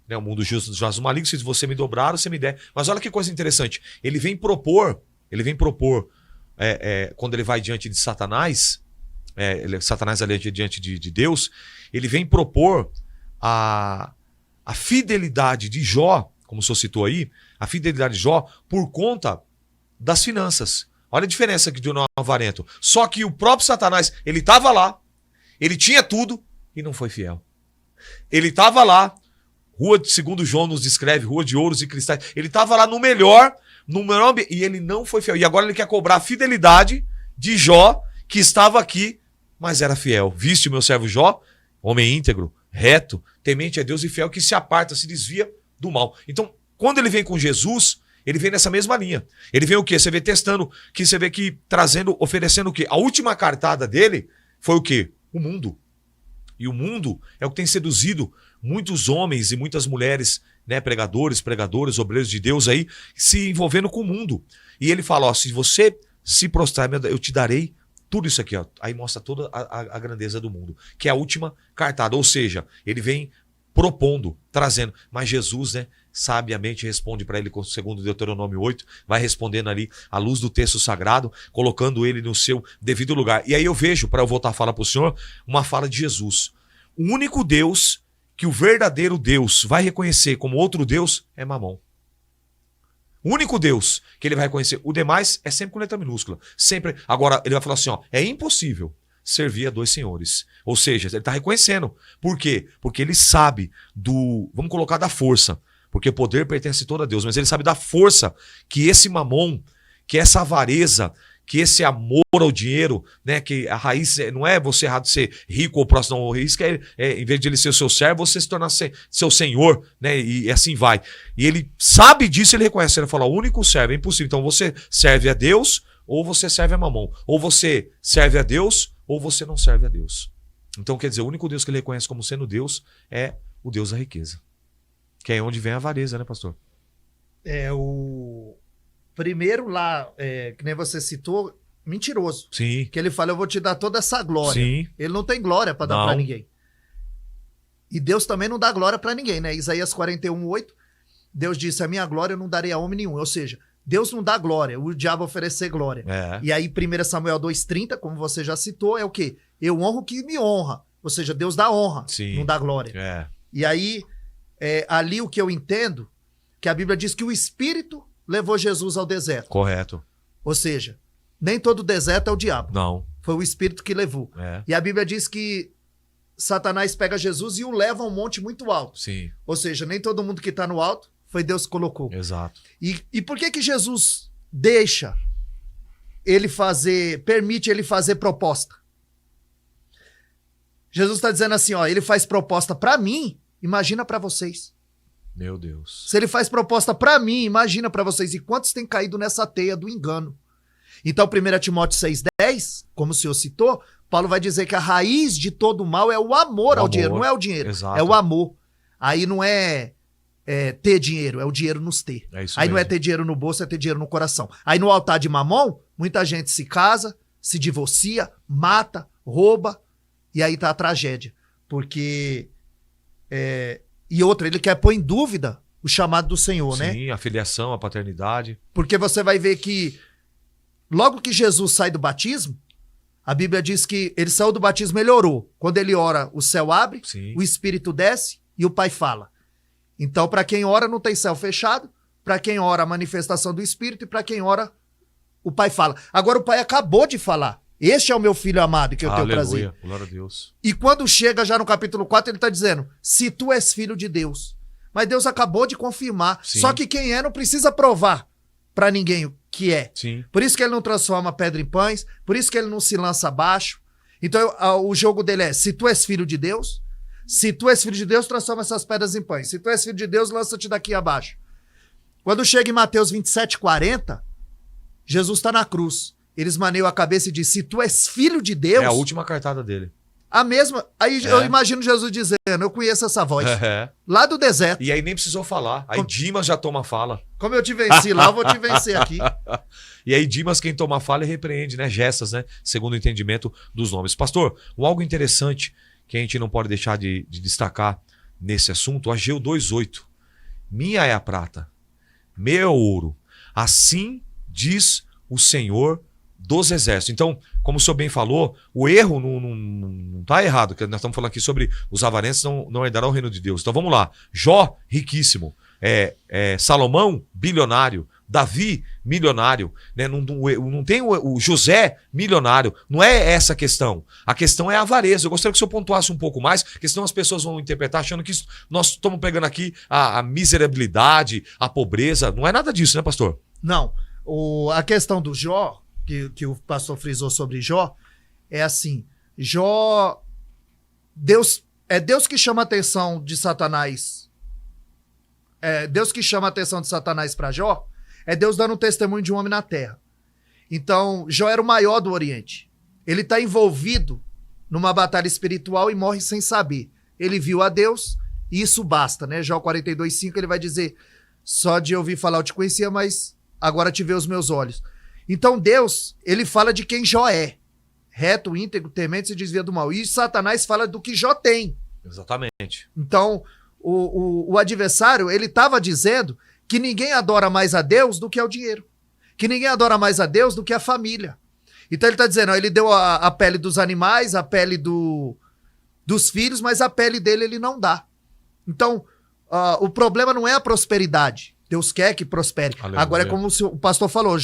Né? O mundo justo dos jazos malignos, se você me dobrar, você me der. Mas olha que coisa interessante. Ele vem propor, quando ele vai diante de Satanás, Satanás ali diante de Deus, ele vem propor a fidelidade de Jó, como o senhor citou aí, a fidelidade de Jó por conta das finanças. Olha a diferença aqui do avarento. Só que o próprio Satanás, ele estava lá, ele tinha tudo e não foi fiel. Ele estava lá, segundo João nos descreve, rua de ouros e cristais, ele estava lá no melhor e ele não foi fiel. E agora ele quer cobrar a fidelidade de Jó, que estava aqui, mas era fiel. Viste o meu servo Jó, homem íntegro, reto, temente a Deus e fiel, que se aparta, se desvia do mal. Então, quando ele vem com Jesus, ele vem nessa mesma linha. Ele vem o quê? Você vê testando, que você vê que trazendo, oferecendo o quê? A última cartada dele foi o quê? O mundo. E o mundo é o que tem seduzido muitos homens e muitas mulheres, né, pregadoras, obreiros de Deus aí, se envolvendo com o mundo. E ele fala, ó, se você se prostrar, eu te darei tudo isso aqui, ó. Aí mostra toda a grandeza do mundo, que é a última cartada. Ou seja, ele vem propondo, trazendo. Mas Jesus, né, sabiamente responde para ele, segundo Deuteronômio 8, vai respondendo ali à luz do texto sagrado, colocando ele no seu devido lugar. E aí eu vejo, para eu voltar a falar para o senhor, uma fala de Jesus. O único Deus que o verdadeiro Deus vai reconhecer como outro Deus é Mamon. O único Deus que ele vai reconhecer. O demais é sempre com letra minúscula. Sempre. Agora, ele vai falar assim, ó, é impossível servir a 2 senhores. Ou seja, ele está reconhecendo. Por quê? Porque ele sabe vamos colocar da força. Porque poder pertence todo a Deus. Mas ele sabe da força que esse Mamon, que essa avareza, que esse amor ao dinheiro, né, que a raiz não é você errado de ser rico ou próximo, não, a raiz que em vez de ele ser seu servo, você se tornar seu senhor, né, e assim vai. E ele sabe disso, ele reconhece, ele fala, o único servo, é impossível. Então você serve a Deus ou você serve a mamão. Ou você serve a Deus ou você não serve a Deus. Então quer dizer, o único Deus que ele reconhece como sendo Deus é o Deus da riqueza. Que é onde vem a avareza, né, pastor? O primeiro lá, que nem você citou, mentiroso. Sim. Que ele fala, eu vou te dar toda essa glória. Sim. Ele não tem glória para dar para ninguém. E Deus também não dá glória para ninguém, né? Isaías 41:8, Deus disse, a minha glória eu não darei a homem nenhum. Ou seja, Deus não dá glória, o diabo oferecer glória. E aí 1 Samuel 2:30, como você já citou, é o quê? Eu honro o que me honra. Ou seja, Deus dá honra, não dá glória. E aí, ali o que eu entendo, que a Bíblia diz que o Espírito levou Jesus ao deserto. Correto. Ou seja, nem todo deserto é o diabo. Não. Foi o Espírito que levou. E a Bíblia diz que Satanás pega Jesus e o leva a um monte muito alto. Sim. Ou seja, nem todo mundo que está no alto foi Deus que colocou. Exato. E por que Jesus deixa ele permite ele fazer proposta? Jesus está dizendo assim, ó, ele faz proposta para mim, imagina para vocês. Meu Deus. Se ele faz proposta para mim, imagina para vocês. E quantos têm caído nessa teia do engano? Então, 1 Timóteo 6:10, como o senhor citou, Paulo vai dizer que a raiz de todo mal é o amor ao dinheiro. Não é o dinheiro, exato. É o amor. Aí não é ter dinheiro, é o dinheiro nos ter. É isso aí mesmo. Não é ter dinheiro no bolso, é ter dinheiro no coração. Aí no altar de Mamon, muita gente se casa, se divorcia, mata, rouba, e aí tá a tragédia. Porque... E outra, ele quer pôr em dúvida o chamado do Senhor, né? Sim, a filiação, a paternidade. Porque você vai ver que logo que Jesus sai do batismo, a Bíblia diz que ele saiu do batismo, ele orou. Quando ele ora, o céu abre, o Espírito desce e o Pai fala. Então, para quem ora, não tem céu fechado. Para quem ora, a manifestação do Espírito. E para quem ora, o Pai fala. Agora, o Pai acabou de falar. Este é o meu filho amado, que eu tenho prazer. Aleluia, glória a Deus. E quando chega já no capítulo 4, ele está dizendo, se tu és filho de Deus. Mas Deus acabou de confirmar. Sim. Só que quem é não precisa provar para ninguém o que é. Sim. Por isso que ele não transforma pedra em pães, por isso que ele não se lança abaixo. Então o jogo dele é, se tu és filho de Deus, se tu és filho de Deus, transforma essas pedras em pães. Se tu és filho de Deus, lança-te daqui abaixo. Quando chega em Mateus 27:40, Jesus está na cruz. Eles maneiam a cabeça e dizem, se tu és filho de Deus... É a última cartada dele. A mesma... Aí eu imagino Jesus dizendo, eu conheço essa voz. Lá do deserto. E aí nem precisou falar. Aí Dimas já toma fala. Como eu te venci lá, eu vou te vencer aqui. E aí Dimas, quem toma fala, e repreende, né? Gestas, né? Segundo o entendimento dos nomes. Pastor, algo interessante que a gente não pode deixar de destacar nesse assunto, Ageu 2:8. Minha é a prata, meu é o ouro. Assim diz o Senhor dos exércitos. Então, como o senhor bem falou, o erro não está errado, porque nós estamos falando aqui sobre os avarentos não herdarão o reino de Deus. Então vamos lá. Jó, riquíssimo. Salomão, bilionário. Davi, milionário. Né? Não tem o José, milionário. Não é essa a questão. A questão é a avareza. Eu gostaria que o senhor pontuasse um pouco mais, porque senão as pessoas vão interpretar achando que nós estamos pegando aqui a miserabilidade, a pobreza. Não é nada disso, né, pastor? Não. A questão do Jó, que o pastor frisou sobre Jó, é assim, Jó, Deus que chama a atenção de Satanás, Deus que chama a atenção de Satanás para Jó, é Deus dando um testemunho de um homem na terra. Então, Jó era o maior do Oriente, ele está envolvido numa batalha espiritual e morre sem saber, ele viu a Deus e isso basta, né? Jó 42:5 ele vai dizer, só de ouvir falar eu te conhecia, mas agora te vê os meus olhos. Então Deus, ele fala de quem Jó é. Reto, íntegro, temente, se desvia do mal. E Satanás fala do que Jó tem. Exatamente. Então, o adversário, ele estava dizendo que ninguém adora mais a Deus do que ao dinheiro. Que ninguém adora mais a Deus do que a família. Então ele está dizendo, ó, ele deu a pele dos animais, a pele dos filhos, mas a pele dele ele não dá. Então, o problema não é a prosperidade. Deus quer que prospere. Aleluia. Agora é como o pastor falou,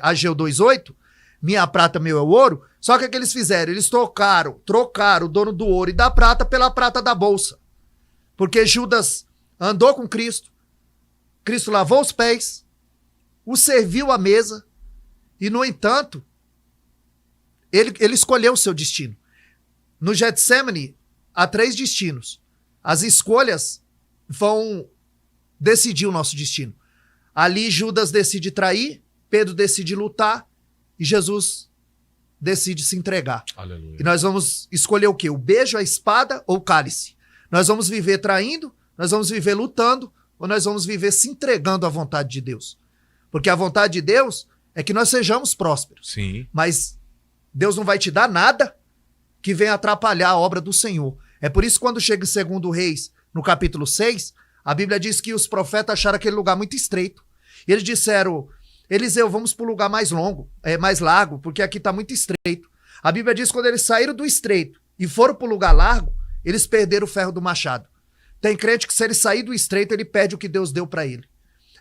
Ageu 2:8, minha prata, meu é o ouro. Só que o que eles fizeram? Eles trocaram o dono do ouro e da prata pela prata da bolsa. Porque Judas andou com Cristo, Cristo lavou os pés, o serviu à mesa, E, no entanto, ele escolheu o seu destino. No Getsemane, há 3 destinos. As escolhas vão decidir o nosso destino. Ali, Judas decide trair, Pedro decide lutar e Jesus decide se entregar. Aleluia. E nós vamos escolher o quê? O beijo, a espada ou o cálice? Nós vamos viver traindo, nós vamos viver lutando, ou nós vamos viver se entregando à vontade de Deus? Porque a vontade de Deus é que nós sejamos prósperos. Sim. Mas Deus não vai te dar nada que venha atrapalhar a obra do Senhor. É por isso que quando chega em 2 Reis, no capítulo 6, a Bíblia diz que os profetas acharam aquele lugar muito estreito. E eles disseram, Eliseu, vamos para o lugar mais longo, mais largo, porque aqui está muito estreito. A Bíblia diz que quando eles saíram do estreito e foram para o lugar largo, eles perderam o ferro do machado. Tem crente que se ele sair do estreito, ele perde o que Deus deu para ele.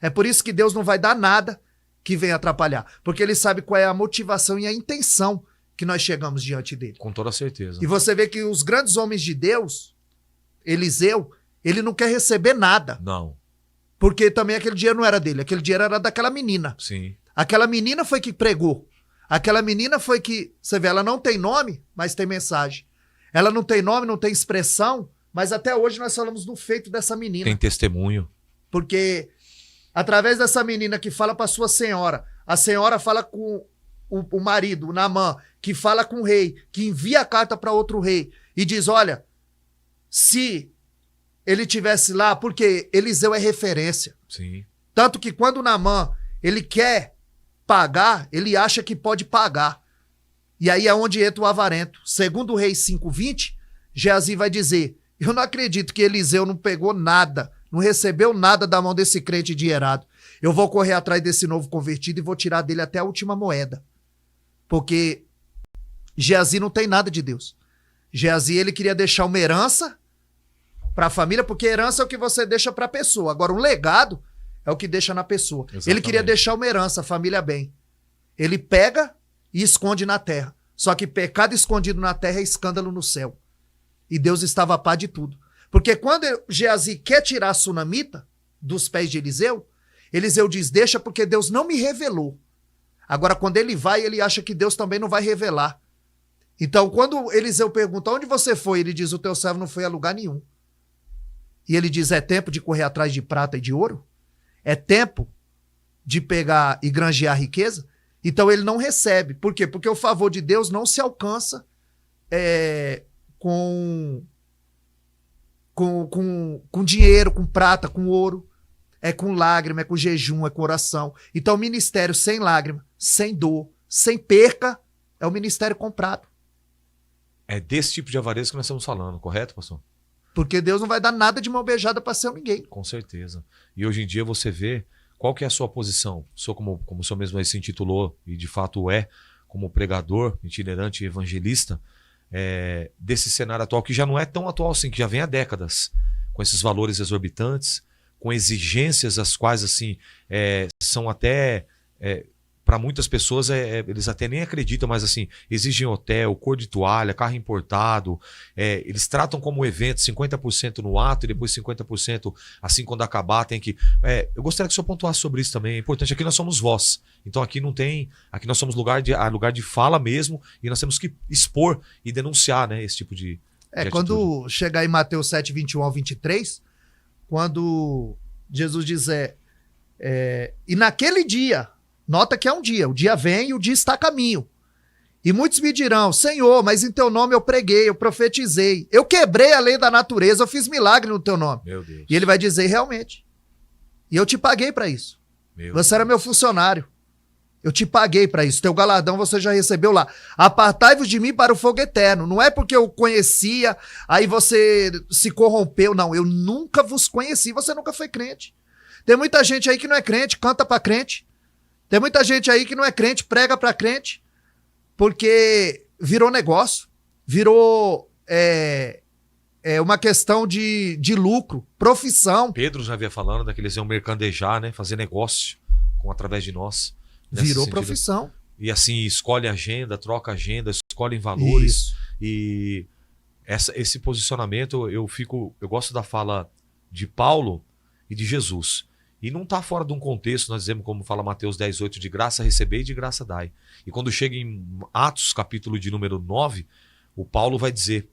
É por isso que Deus não vai dar nada que venha atrapalhar. Porque ele sabe qual é a motivação e a intenção que nós chegamos diante dele. Com toda certeza. E você vê que os grandes homens de Deus, Eliseu, ele não quer receber nada. Não. Porque também aquele dinheiro não era dele. Aquele dinheiro era daquela menina. Sim. Aquela menina foi que pregou. Aquela menina foi que... Você vê, ela não tem nome, mas tem mensagem. Ela não tem nome, não tem expressão, mas até hoje nós falamos do feito dessa menina. Tem testemunho. Porque através dessa menina que fala para sua senhora, a senhora fala com o marido, o Naamã, que fala com o rei, que envia a carta para outro rei e diz, olha, se ele tivesse lá, porque Eliseu é referência. Sim. Tanto que quando o Naamã, ele quer pagar, ele acha que pode pagar. E aí é onde entra o avarento. Segundo o Reis 5:20, Geazi vai dizer, eu não acredito que Eliseu não pegou nada, não recebeu nada da mão desse crente endinheirado. Eu vou correr atrás desse novo convertido e vou tirar dele até a última moeda. Porque Geazi não tem nada de Deus. Geazi, ele queria deixar uma herança para a família, porque herança é o que você deixa para a pessoa. Agora, um legado é o que deixa na pessoa. Exatamente. Ele queria deixar uma herança, a família bem. Ele pega e esconde na terra. Só que pecado escondido na terra é escândalo no céu. E Deus estava a par de tudo. Porque quando Geazi quer tirar a sunamita dos pés de Eliseu, Eliseu diz, deixa porque Deus não me revelou. Agora, quando ele vai, ele acha que Deus também não vai revelar. Então, quando Eliseu pergunta, onde você foi? Ele diz, o teu servo não foi a lugar nenhum. E ele diz, é tempo de correr atrás de prata e de ouro? É tempo de pegar e granjear riqueza? Então ele não recebe. Por quê? Porque o favor de Deus não se alcança com dinheiro, com prata, com ouro. É com lágrima, é com jejum, é com oração. Então o ministério sem lágrima, sem dor, sem perca, é o ministério comprado. É desse tipo de avareza que nós estamos falando, correto, pastor? Porque Deus não vai dar nada de mão beijada para ser ninguém. Com certeza. E hoje em dia você vê qual que é a sua posição. O senhor, como o senhor mesmo aí se intitulou, e de fato é, como pregador, itinerante e evangelista, desse cenário atual, que já não é tão atual assim, que já vem há décadas, com esses valores exorbitantes, com exigências as quais assim são até... para muitas pessoas, eles até nem acreditam, mas assim, exigem hotel, cor de toalha, carro importado, eles tratam como evento 50% no ato e depois 50% assim quando acabar tem que... eu gostaria que o senhor pontuasse sobre isso também, é importante, aqui nós somos voz, então aqui não tem, aqui nós somos lugar de fala mesmo e nós temos que expor e denunciar, né, esse tipo de quando chegar em Mateus 7, 21 ao 23, quando Jesus diz, e naquele dia... Nota que é um dia, o dia vem e o dia está a caminho. E muitos me dirão, Senhor, mas em teu nome eu preguei, eu profetizei, eu quebrei a lei da natureza, eu fiz milagre no teu nome. Meu Deus. E ele vai dizer, realmente. E eu te paguei para isso. Você era meu funcionário. Eu te paguei para isso. Teu galardão você já recebeu lá. Apartai-vos de mim para o fogo eterno. Não é porque eu conhecia, aí você se corrompeu. Não, eu nunca vos conheci. Você nunca foi crente. Tem muita gente aí que não é crente, canta para crente. Tem muita gente aí que não é crente, prega para crente, porque virou negócio, virou uma questão de lucro, profissão. Pedro já havia falando que eles iam mercandejar, né, fazer negócio através de nós. Virou profissão. E assim, escolhe agenda, troca agenda, escolhem valores. Isso. E esse posicionamento, eu gosto da fala de Paulo e de Jesus. E não está fora de um contexto, nós dizemos, como fala Mateus 10:8, de graça receber e de graça dai. E quando chega em Atos, capítulo de número 9, o Paulo vai dizer,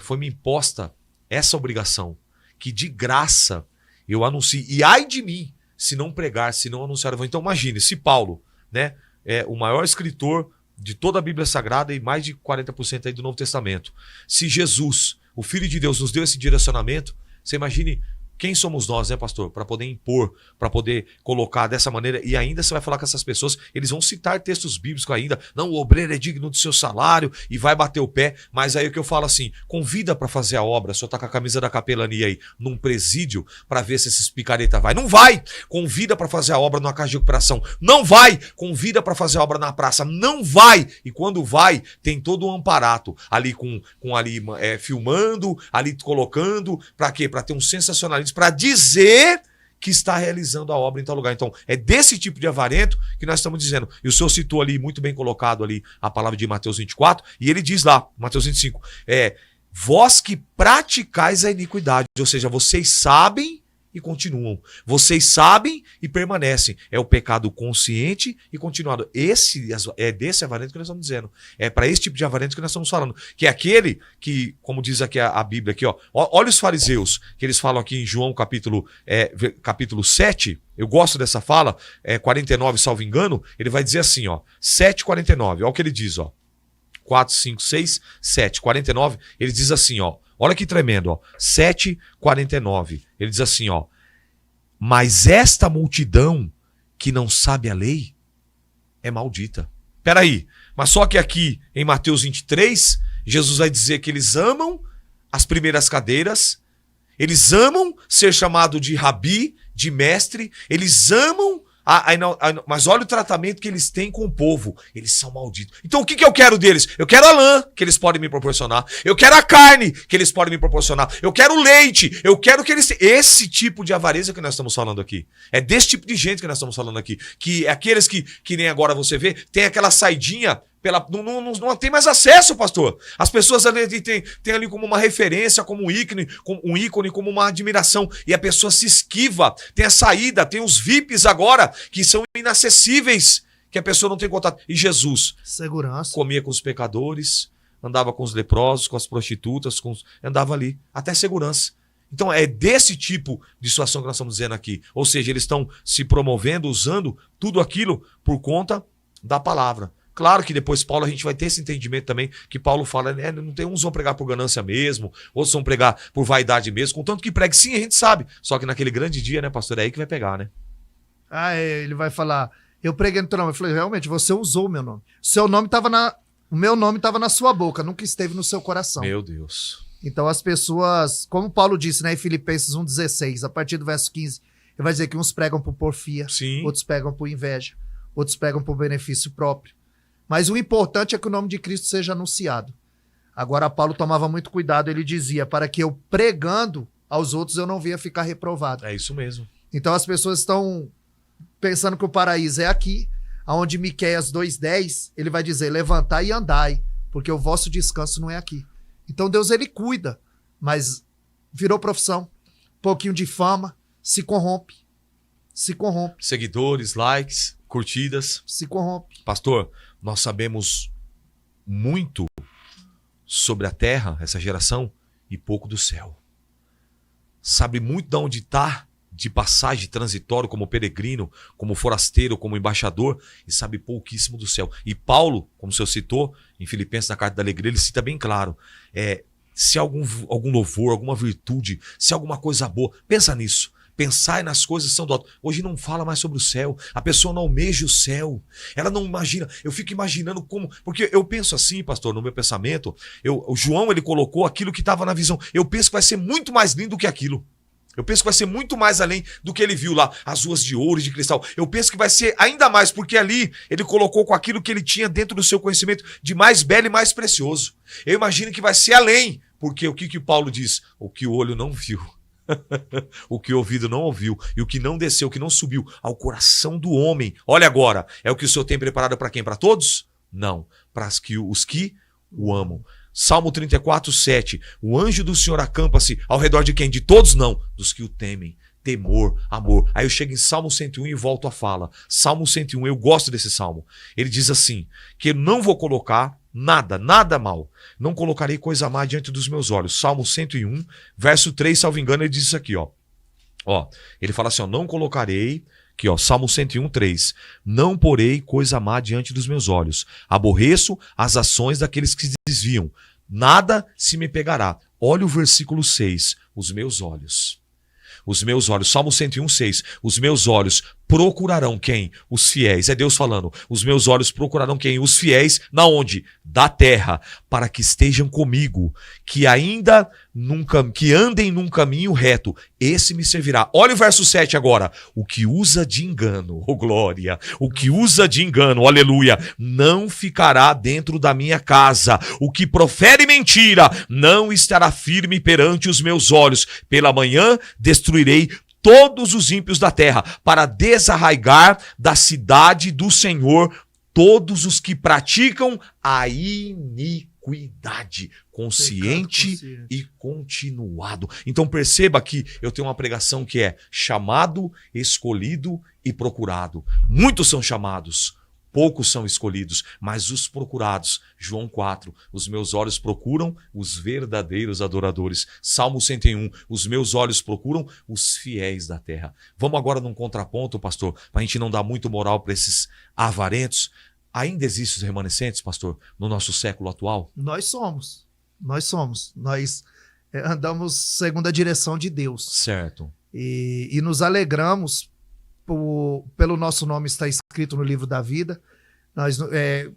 foi-me imposta essa obrigação, que de graça eu anuncio. E ai de mim, se não pregar, se não anunciar. Então imagine, se Paulo, né, é o maior escritor de toda a Bíblia Sagrada e mais de 40% aí do Novo Testamento. Se Jesus, o Filho de Deus, nos deu esse direcionamento, você imagine quem somos nós, né, pastor? Para poder impor, para poder colocar dessa maneira. E ainda você vai falar com essas pessoas, eles vão citar textos bíblicos ainda. Não, o obreiro é digno do seu salário e vai bater o pé. Mas aí o que eu falo assim, convida para fazer a obra. O senhor tá com a camisa da capelania aí, num presídio, para ver se esses picareta vai. Não vai! Convida para fazer a obra numa casa de recuperação. Não vai! Convida para fazer a obra na praça. Não vai! E quando vai, tem todo um amparato ali filmando, ali colocando. Para quê? Para ter um sensacionalismo, para dizer que está realizando a obra em tal lugar. Então, é desse tipo de avarento que nós estamos dizendo. E o senhor citou ali, muito bem colocado ali, a palavra de Mateus 24, e ele diz lá, Mateus 25, vós que praticais a iniquidade, ou seja, vocês sabem e continuam. Vocês sabem e permanecem. É o pecado consciente e continuado. É desse avarento que nós estamos dizendo. É para esse tipo de avarento que nós estamos falando. Que é aquele que, como diz aqui a Bíblia, aqui, ó, olha os fariseus, que eles falam aqui em João capítulo 7. Eu gosto dessa fala, 49, salvo engano. Ele vai dizer assim, ó, 7:49. Olha o que ele diz, ó. 4, 5, 6, 7, 49. Ele diz assim, ó. Olha que tremendo, ó. 7:49. Ele diz assim, ó. Mas esta multidão que não sabe a lei é maldita. Peraí, mas só que aqui em Mateus 23, Jesus vai dizer que eles amam as primeiras cadeiras, eles amam ser chamado de rabi, de mestre, eles amam... mas olha o tratamento que eles têm com o povo. Eles são malditos. Então o que eu quero deles? Eu quero a lã que eles podem me proporcionar. Eu quero a carne que eles podem me proporcionar. Eu quero o leite. Eu quero que eles... Esse tipo de avareza que nós estamos falando aqui. É desse tipo de gente que nós estamos falando aqui. Que é aqueles que nem agora você vê, tem aquela saidinha... Não tem mais acesso, pastor. As pessoas ali têm ali como uma referência, como um ícone, como uma admiração. E a pessoa se esquiva. Tem a saída, tem os VIPs agora, que são inacessíveis, que a pessoa não tem contato. E Jesus segurança, comia com os pecadores, andava com os leprosos, com as prostitutas, andava ali. Até segurança. Então é desse tipo de situação que nós estamos dizendo aqui. Ou seja, eles estão se promovendo, usando tudo aquilo por conta da palavra. Claro que depois Paulo, a gente vai ter esse entendimento também, que Paulo fala, não tem uns vão pregar por ganância mesmo, outros vão pregar por vaidade mesmo, contanto que pregue, sim, a gente sabe. Só que naquele grande dia, né, pastor, é aí que vai pegar, né? Ele vai falar, eu preguei no teu nome. Eu falei, realmente, você usou o meu nome. O meu nome estava na sua boca, nunca esteve no seu coração. Meu Deus. Então as pessoas, como Paulo disse, né, em Filipenses 1,16, a partir do verso 15, ele vai dizer que uns pregam por porfia, sim, outros pregam por inveja, outros pregam por benefício próprio. Mas o importante é que o nome de Cristo seja anunciado. Agora, Paulo tomava muito cuidado, ele dizia, para que eu pregando aos outros eu não venha ficar reprovado. É isso mesmo. Então as pessoas estão pensando que o paraíso é aqui, onde Miqueias 2,10, ele vai dizer, levantai e andai, porque o vosso descanso não é aqui. Então Deus, ele cuida, mas virou profissão, pouquinho de fama, se corrompe. Seguidores, likes, curtidas. Se corrompe. Pastor, nós sabemos muito sobre a terra, essa geração, e pouco do céu. Sabe muito de onde está, de passagem transitório, como peregrino, como forasteiro, como embaixador, e sabe pouquíssimo do céu. E Paulo, como o senhor citou, em Filipenses, na Carta da Alegria, ele cita bem claro, se algum louvor, alguma virtude, se alguma coisa boa, pensa nisso. Pensar nas coisas que são do alto. Hoje não fala mais sobre o céu. A pessoa não almeja o céu. Ela não imagina. Eu fico imaginando como... Porque eu penso assim, pastor, no meu pensamento. O João, ele colocou aquilo que estava na visão. Eu penso que vai ser muito mais lindo do que aquilo. Eu penso que vai ser muito mais além do que ele viu lá. As ruas de ouro e de cristal. Eu penso que vai ser ainda mais, porque ali ele colocou com aquilo que ele tinha dentro do seu conhecimento de mais belo e mais precioso. Eu imagino que vai ser além. Porque o que Paulo diz? O que o olho não viu. O que o ouvido não ouviu e o que não desceu, o que não subiu ao coração do homem. Olha agora, é o que o Senhor tem preparado para quem? Para todos? Não, para os que o amam. Salmo 34, 7. O anjo do Senhor acampa-se ao redor de quem? De todos não, dos que o temem. temor, amor. Aí eu chego em Salmo 101 e volto à fala. Salmo 101, eu gosto desse salmo. Ele diz assim, que eu não vou colocar nada mal. Não colocarei coisa má diante dos meus olhos. Salmo 101, verso 3, salvo engano, ele diz isso aqui, ó. Ele fala assim, ó, não colocarei, aqui ó, Salmo 101, 3, não porei coisa má diante dos meus olhos. Aborreço as ações daqueles que se desviam. Nada se me pegará. Olha o versículo 6, os meus olhos, Salmo 101, 6, os meus olhos procurarão quem? Os fiéis, é Deus falando, os meus olhos procurarão quem? Os fiéis, na onde? Da terra, para que estejam comigo, que andem num caminho reto, esse me servirá. Olha o verso 7 agora, o que usa de engano, oh glória, o que usa de engano, aleluia, não ficará dentro da minha casa, o que profere mentira, não estará firme perante os meus olhos, pela manhã destruirei todos os ímpios da terra, para desarraigar da cidade do Senhor todos os que praticam a iniquidade, consciente e continuado. Então perceba que eu tenho uma pregação que é chamado, escolhido e procurado. Muitos são chamados, poucos são escolhidos, mas os procurados, João 4, os meus olhos procuram os verdadeiros adoradores. Salmo 101, os meus olhos procuram os fiéis da terra. Vamos agora num contraponto, pastor, para a gente não dar muito moral para esses avarentos. Ainda existem os remanescentes, pastor, no nosso século atual? Nós somos. Nós andamos segundo a direção de Deus. Certo. E nos alegramos pelo nosso nome estar escrito no livro da vida.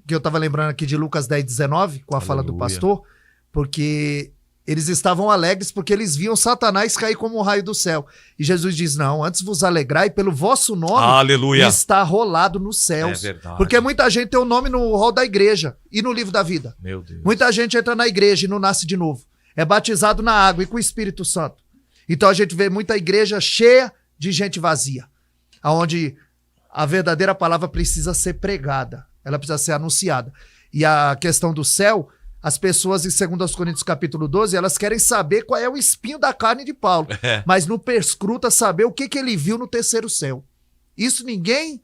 Que eu estava lembrando aqui de Lucas 10, 19, com a fala do pastor, porque eles estavam alegres porque eles viam Satanás cair como um raio do céu. E Jesus diz, não, antes vos alegrai pelo vosso nome, aleluia, está rolado nos céus. É verdade. Porque muita gente tem o nome no rol da igreja e no livro da vida. Meu Deus. Muita gente entra na igreja e não nasce de novo. É batizado na água e com o Espírito Santo. Então a gente vê muita igreja cheia de gente vazia, onde a verdadeira palavra precisa ser pregada, ela precisa ser anunciada. E a questão do céu, as pessoas em 2 Coríntios capítulo 12, elas querem saber qual é o espinho da carne de Paulo, mas não perscruta saber o que ele viu no terceiro céu. Isso ninguém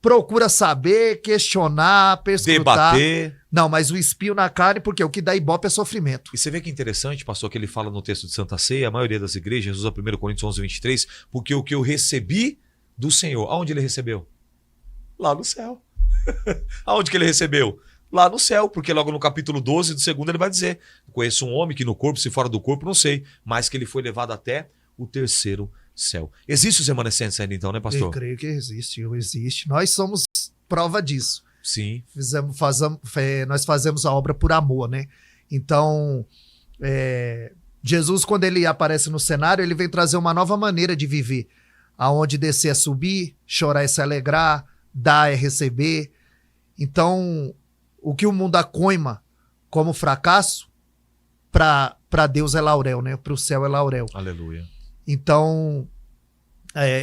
procura saber, questionar, perscrutar. Debater. Não, mas o espinho na carne, porque o que dá ibope é sofrimento. E você vê que interessante, pastor, que ele fala no texto de Santa Ceia, a maioria das igrejas usa 1 Coríntios 11, 23, porque o que eu recebi do Senhor. Aonde ele recebeu? Lá no céu. Aonde que ele recebeu? Lá no céu, porque logo no capítulo 12 do segundo ele vai dizer, conheço um homem que no corpo, se fora do corpo, não sei, mas que ele foi levado até o terceiro céu. Existem os remanescentes ainda então, né, pastor? Eu creio que existe. Nós somos prova disso. Sim. Nós fazemos a obra por amor, né? Então, Jesus, quando ele aparece no cenário, ele vem trazer uma nova maneira de viver, aonde descer é subir, chorar é se alegrar, dar é receber. Então, o que o mundo acoima como fracasso, para Deus é laurel, né? Para o céu é laurel. Aleluia. Então,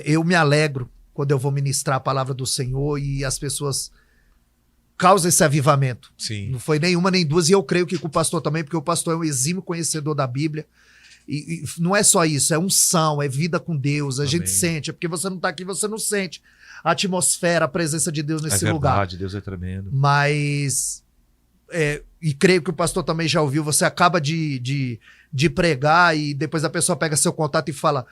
eu me alegro quando eu vou ministrar a palavra do Senhor e as pessoas causam esse avivamento. Sim. Não foi nenhuma nem duas, e eu creio que com o pastor também, porque o pastor é um exímio conhecedor da Bíblia. E não é só isso, é unção, é vida com Deus. A gente sente, é porque você não está aqui, você não sente a atmosfera, a presença de Deus nesse lugar. É verdade, Deus é tremendo. Mas, e creio que o pastor também já ouviu, você acaba de pregar e depois a pessoa pega seu contato e fala,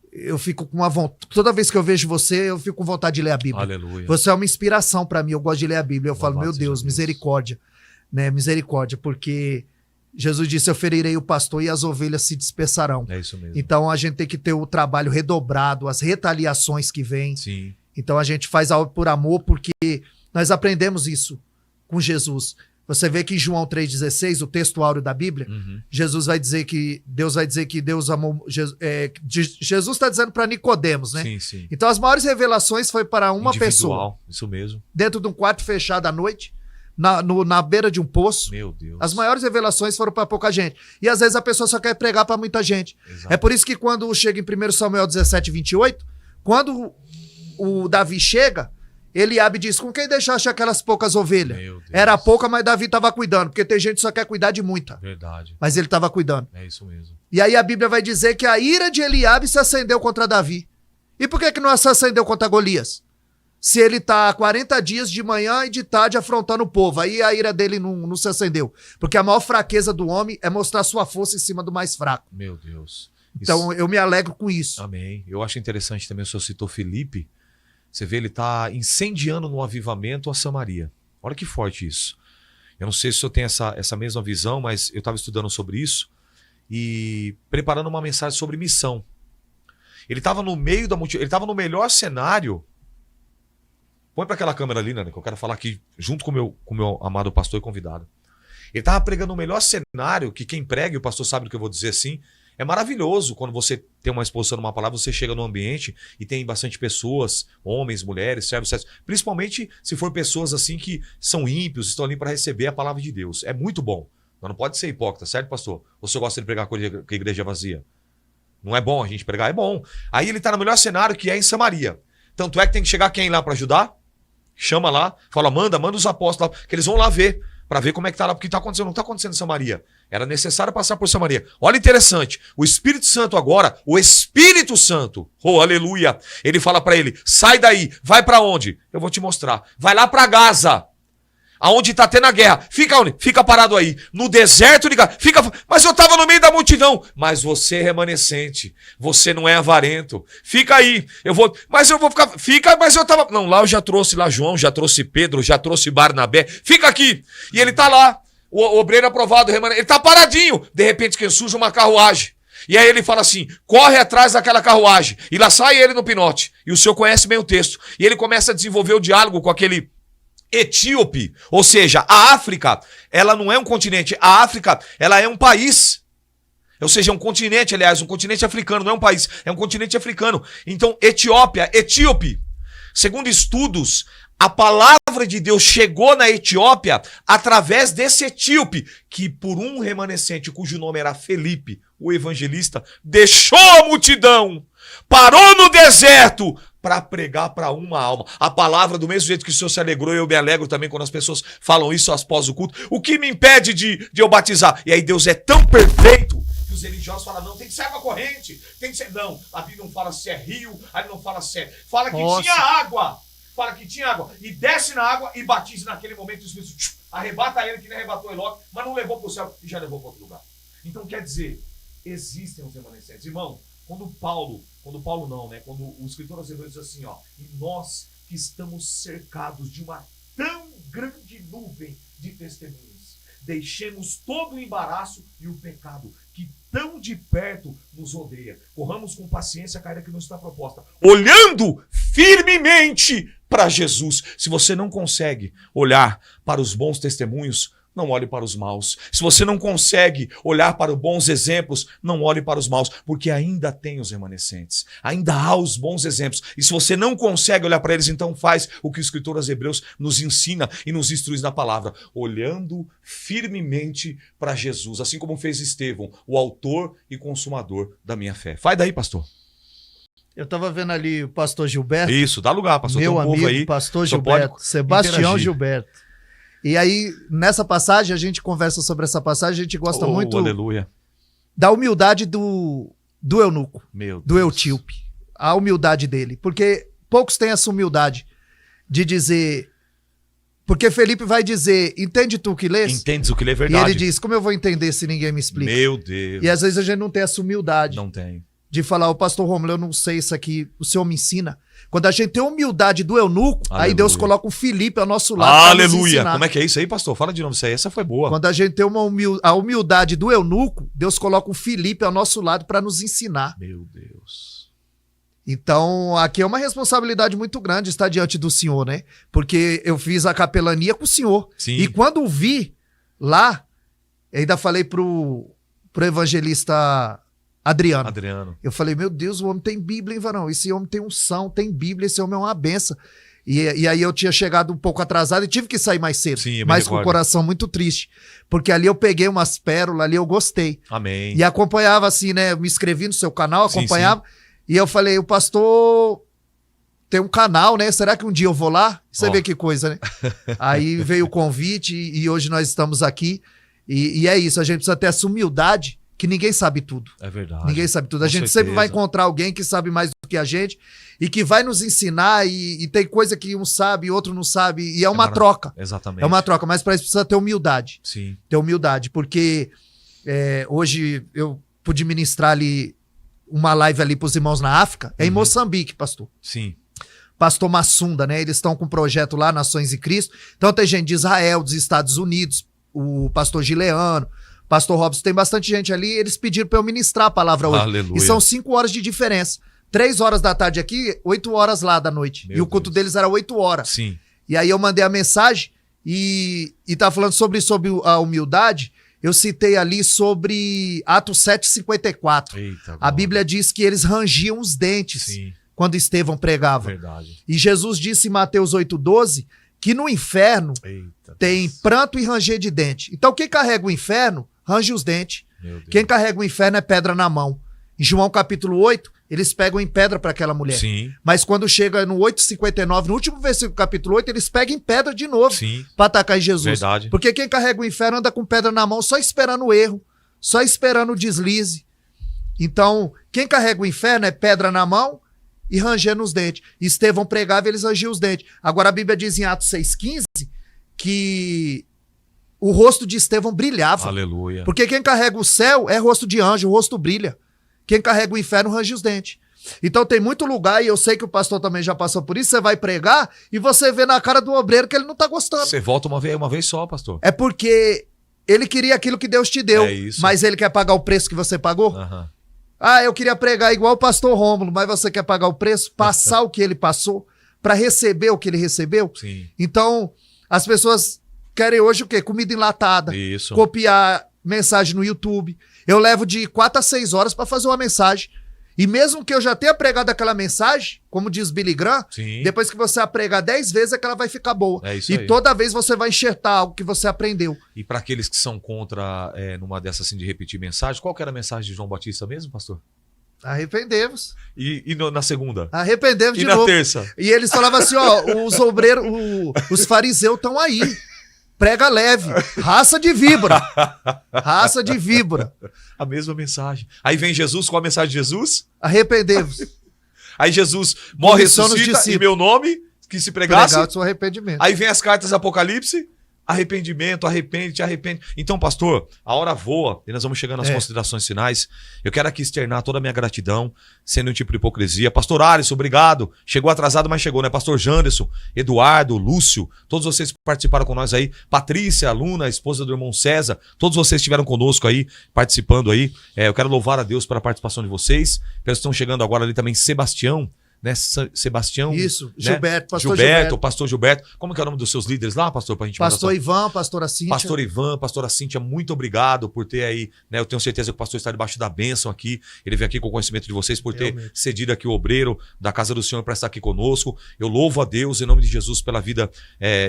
eu fico com uma vontade, toda vez que eu vejo você, eu fico com vontade de ler a Bíblia. Aleluia. Você é uma inspiração para mim, eu gosto de ler a Bíblia. Eu falo, meu Deus, misericórdia, né? Misericórdia, porque Jesus disse, eu ferirei o pastor e as ovelhas se dispersarão. É isso mesmo. Então a gente tem que ter o trabalho redobrado, as retaliações que vêm. Sim. Então a gente faz algo por amor, porque nós aprendemos isso com Jesus. Você vê que em João 3,16, o texto áureo da Bíblia, Jesus vai dizer que Deus amou. Jesus está dizendo para Nicodemos, né? Sim, sim. Então as maiores revelações foi para uma pessoa. Isso mesmo. Dentro de um quarto fechado à noite, na beira de um poço. Meu Deus. As maiores revelações foram para pouca gente. E às vezes a pessoa só quer pregar para muita gente. Exato. É por isso que quando chega em 1 Samuel 17, 28, quando o Davi chega, Eliabe diz, com quem deixaste aquelas poucas ovelhas? Era pouca, mas Davi estava cuidando, porque tem gente que só quer cuidar de muita. Verdade. Mas ele estava cuidando. É isso mesmo. E aí a Bíblia vai dizer que a ira de Eliabe se acendeu contra Davi. E por que não se acendeu contra Golias? Se ele está há 40 dias de manhã e de tarde afrontando o povo, aí a ira dele não se acendeu. Porque a maior fraqueza do homem é mostrar sua força em cima do mais fraco. Meu Deus. Então eu me alegro com isso. Amém. Eu acho interessante também, o senhor citou Felipe. Você vê, ele está incendiando no avivamento a Samaria. Olha que forte isso. Eu não sei se o senhor tem essa mesma visão, mas eu estava estudando sobre isso e preparando uma mensagem sobre missão. Ele estava no meio da multidão, ele estava no melhor cenário. Põe para aquela câmera ali, né, que eu quero falar aqui junto com o meu amado pastor e convidado. Ele estava pregando o melhor cenário, que quem prega, e o pastor sabe do que eu vou dizer assim, é maravilhoso quando você tem uma exposição numa palavra, você chega num ambiente e tem bastante pessoas, homens, mulheres, servos, principalmente se for pessoas assim que são ímpios, estão ali para receber a palavra de Deus. É muito bom. Mas não pode ser hipócrita, certo, pastor? Ou você gosta de pregar com a igreja vazia? Não é bom a gente pregar? É bom. Aí ele está no melhor cenário, que é em Samaria. Tanto é que tem que chegar quem lá para ajudar? Chama lá, fala, manda os apóstolos lá, que eles vão lá ver, para ver como é que tá lá, porque tá acontecendo, não tá acontecendo em Samaria. Era necessário passar por Samaria. Olha interessante, o Espírito Santo agora, o Espírito Santo, oh aleluia, ele fala para ele, sai daí, vai para onde? Eu vou te mostrar. Vai lá para Gaza, aonde tá tendo a guerra. Fica onde? Fica parado aí, no deserto de Gaza. Mas eu tava no meio da multidão. Mas você é remanescente, você não é avarento. Fica aí, mas eu vou ficar, mas eu tava, não, lá eu já trouxe lá João, já trouxe Pedro, já trouxe Barnabé. Fica aqui. E ele tá lá, o obreiro aprovado, ele tá paradinho. De repente que surge uma carruagem. E aí ele fala assim, corre atrás daquela carruagem. E lá sai ele no pinote. E o senhor conhece bem o texto. E ele começa a desenvolver o diálogo com aquele etíope, ou seja, a África, ela não é um continente, a África, ela é um país, ou seja, é um continente, aliás, um continente africano, não é um país, é um continente africano. Então, Etiópia, etíope, segundo estudos, a palavra de Deus chegou na Etiópia através desse etíope, que por um remanescente, cujo nome era Felipe, o evangelista, deixou a multidão, parou no deserto, para pregar para uma alma. A palavra, do mesmo jeito que o senhor se alegrou, eu me alegro também quando as pessoas falam isso após o culto. O que me impede de eu batizar? E aí Deus é tão perfeito que os religiosos falam, não, tem que ser água corrente, tem que ser, não, a Bíblia não fala se é rio, aí não fala se é, fala que tinha água, e desce na água e batize naquele momento, o Espírito arrebata ele, que nem arrebatou Eló, mas não levou para o céu e já levou para outro lugar. Então quer dizer, existem os remanescentes. Irmão, quando Paulo não, né? Quando o escritor aos Hebreus diz assim, ó, e nós que estamos cercados de uma tão grande nuvem de testemunhas, deixemos todo o embaraço e o pecado que tão de perto nos odeia. Corramos com paciência a carreira que nos está proposta, olhando firmemente para Jesus. Se você não consegue olhar para os bons testemunhos, não olhe para os maus. Se você não consegue olhar para os bons exemplos, não olhe para os maus, porque ainda tem os remanescentes. Ainda há os bons exemplos. E se você não consegue olhar para eles, então faz o que o escritor aos Hebreus nos ensina e nos instrui na palavra, olhando firmemente para Jesus, assim como fez Estevão, o autor e consumador da minha fé. Vai daí, pastor. Eu estava vendo ali o pastor Gilberto. Isso, dá lugar, pastor. Meu amigo, aí, pastor Gilberto, Sebastião interagir. Gilberto. E aí, nessa passagem, a gente conversa sobre essa passagem, a gente gosta muito aleluia. Da humildade do eunuco, do etíope. A humildade dele. Porque poucos têm essa humildade de dizer... Porque Felipe vai dizer, entende tu o que lês? Entendes o que lê, é verdade. E ele diz, como eu vou entender se ninguém me explica? Meu Deus. E às vezes a gente não tem essa humildade. Não tem. De falar, o pastor Rômulo, eu não sei isso aqui, o senhor me ensina. Quando a gente tem a humildade do eunuco, aleluia. Aí Deus coloca o Felipe ao nosso lado. Aleluia! Como é que é isso aí, pastor? Fala de novo isso aí, essa foi boa. Quando a gente tem a humildade do eunuco, Deus coloca o Felipe ao nosso lado para nos ensinar. Meu Deus. Então, aqui é uma responsabilidade muito grande estar diante do Senhor, né? Porque eu fiz a capelania com o Senhor. Sim. E quando vi lá, eu ainda falei pro evangelista Adriano. Eu falei, meu Deus, o homem tem Bíblia, hein, varão? Esse homem tem unção, tem Bíblia, esse homem é uma benção. E aí eu tinha chegado um pouco atrasado e tive que sair mais cedo. Sim, mas com o coração muito triste. Porque ali eu peguei umas pérolas, ali eu gostei. Amém. E acompanhava assim, né? Me inscrevi no seu canal, acompanhava. Sim. E eu falei, o pastor tem um canal, né? Será que um dia eu vou lá? Você vê que coisa, né? Aí veio o convite e hoje nós estamos aqui. E é isso, a gente precisa ter essa humildade que ninguém sabe tudo. É verdade. Ninguém sabe tudo. A gente sempre vai encontrar alguém que sabe mais do que a gente e que vai nos ensinar e tem coisa que um sabe e outro não sabe e é uma troca. Exatamente. É uma troca, mas para isso precisa ter humildade. Sim. Ter humildade, porque hoje eu pude ministrar ali uma live ali para os irmãos na África, é em Moçambique, pastor. Sim. Pastor Massunda, né? Eles estão com um projeto lá, Nações em Cristo. Então tem gente de Israel, dos Estados Unidos, o pastor Gileano, pastor Robson, tem bastante gente ali. Eles pediram para eu ministrar a palavra hoje. Aleluia. E são 5 horas de diferença. 3 horas da tarde aqui, 8 horas lá da noite. Meu e o culto Deus. deles era 8 horas. Sim. E aí eu mandei a mensagem e tá falando sobre a humildade. Eu citei ali sobre Atos 7,54. Eita, A Bíblia diz que eles rangiam os dentes Sim, quando Estevão pregava. verdade. E Jesus disse em Mateus 8,12 que no inferno Eita, tem Deus. pranto e ranger de dente. Então quem carrega o inferno, range os dentes. Meu Deus. Quem carrega o inferno é pedra na mão. Em João capítulo 8, eles pegam em pedra para aquela mulher. Sim, Mas quando chega no 8,59, no último versículo do capítulo 8, eles pegam em pedra de novo sim, para atacar em Jesus. verdade. Porque quem carrega o inferno anda com pedra na mão só esperando o erro, só esperando o deslize. Então, quem carrega o inferno é pedra na mão e rangendo os dentes. Estevão pregava e eles rangiam os dentes. Agora a Bíblia diz em Atos 6,15 que o rosto de Estevão brilhava. Aleluia. Porque quem carrega o céu é rosto de anjo, o rosto brilha. Quem carrega o inferno range os dentes. Então tem muito lugar, e eu sei que o pastor também já passou por isso, você vai pregar e você vê na cara do obreiro que ele não tá gostando. Você volta uma vez só, pastor. É porque ele queria aquilo que Deus te deu, É isso. mas ele quer pagar o preço que você pagou? Aham. Ah, eu queria pregar igual o pastor Rômulo, mas você quer pagar o preço, passar o que ele passou, para receber o que ele recebeu? Sim. Então, as pessoas querem hoje o quê? Comida enlatada, Isso. copiar mensagem no YouTube. Eu levo de 4 a 6 horas para fazer uma mensagem. E mesmo que eu já tenha pregado aquela mensagem, como diz Billy Graham, Sim. depois que você a pregar 10 vezes é que ela vai ficar boa. É isso e aí. toda vez você vai enxertar algo que você aprendeu. E para aqueles que são contra, numa dessas assim de repetir mensagem, qual que era a mensagem de João Batista mesmo, pastor? Arrependemos. E na segunda? Arrependemos E de na novo. terça? E eles falavam assim, ó, os obreiros, os fariseus estão aí. Prega leve, raça de víbora. Raça de víbora. A mesma mensagem. Aí vem Jesus com a mensagem de Jesus. Arrependemos. Aí Jesus morre, Comissão nos ressuscita, discípulos. em meu nome, que se pregasse. Pregar o seu arrependimento. Aí vem as cartas do Apocalipse. Arrependimento, arrepende, te arrepende. Então, pastor, a hora voa e nós vamos chegando às considerações finais. Eu quero aqui externar toda a minha gratidão, sendo um tipo de hipocrisia. Pastor Alisson, obrigado. Chegou atrasado, mas chegou, né? Pastor Janderson, Eduardo, Lúcio, todos vocês que participaram com nós aí. Patrícia, aluna, esposa do irmão César, todos vocês estiveram conosco aí, participando aí. Eu quero louvar a Deus pela participação de vocês. Pelos que estão chegando agora ali também, Sebastião, né? Sebastião. Isso, né? Gilberto, pastor Gilberto, pastor Gilberto. Como que é o nome dos seus líderes lá, pastor? Pra gente mandar Pastor Ivan, pastora Cíntia. Pastor Ivan, pastora Cíntia, muito obrigado por ter aí, né? Eu tenho certeza que o pastor está debaixo da bênção aqui. Ele veio aqui com o conhecimento de vocês por ter Realmente. cedido aqui o obreiro da casa do Senhor para estar aqui conosco. Eu louvo a Deus em nome de Jesus pela vida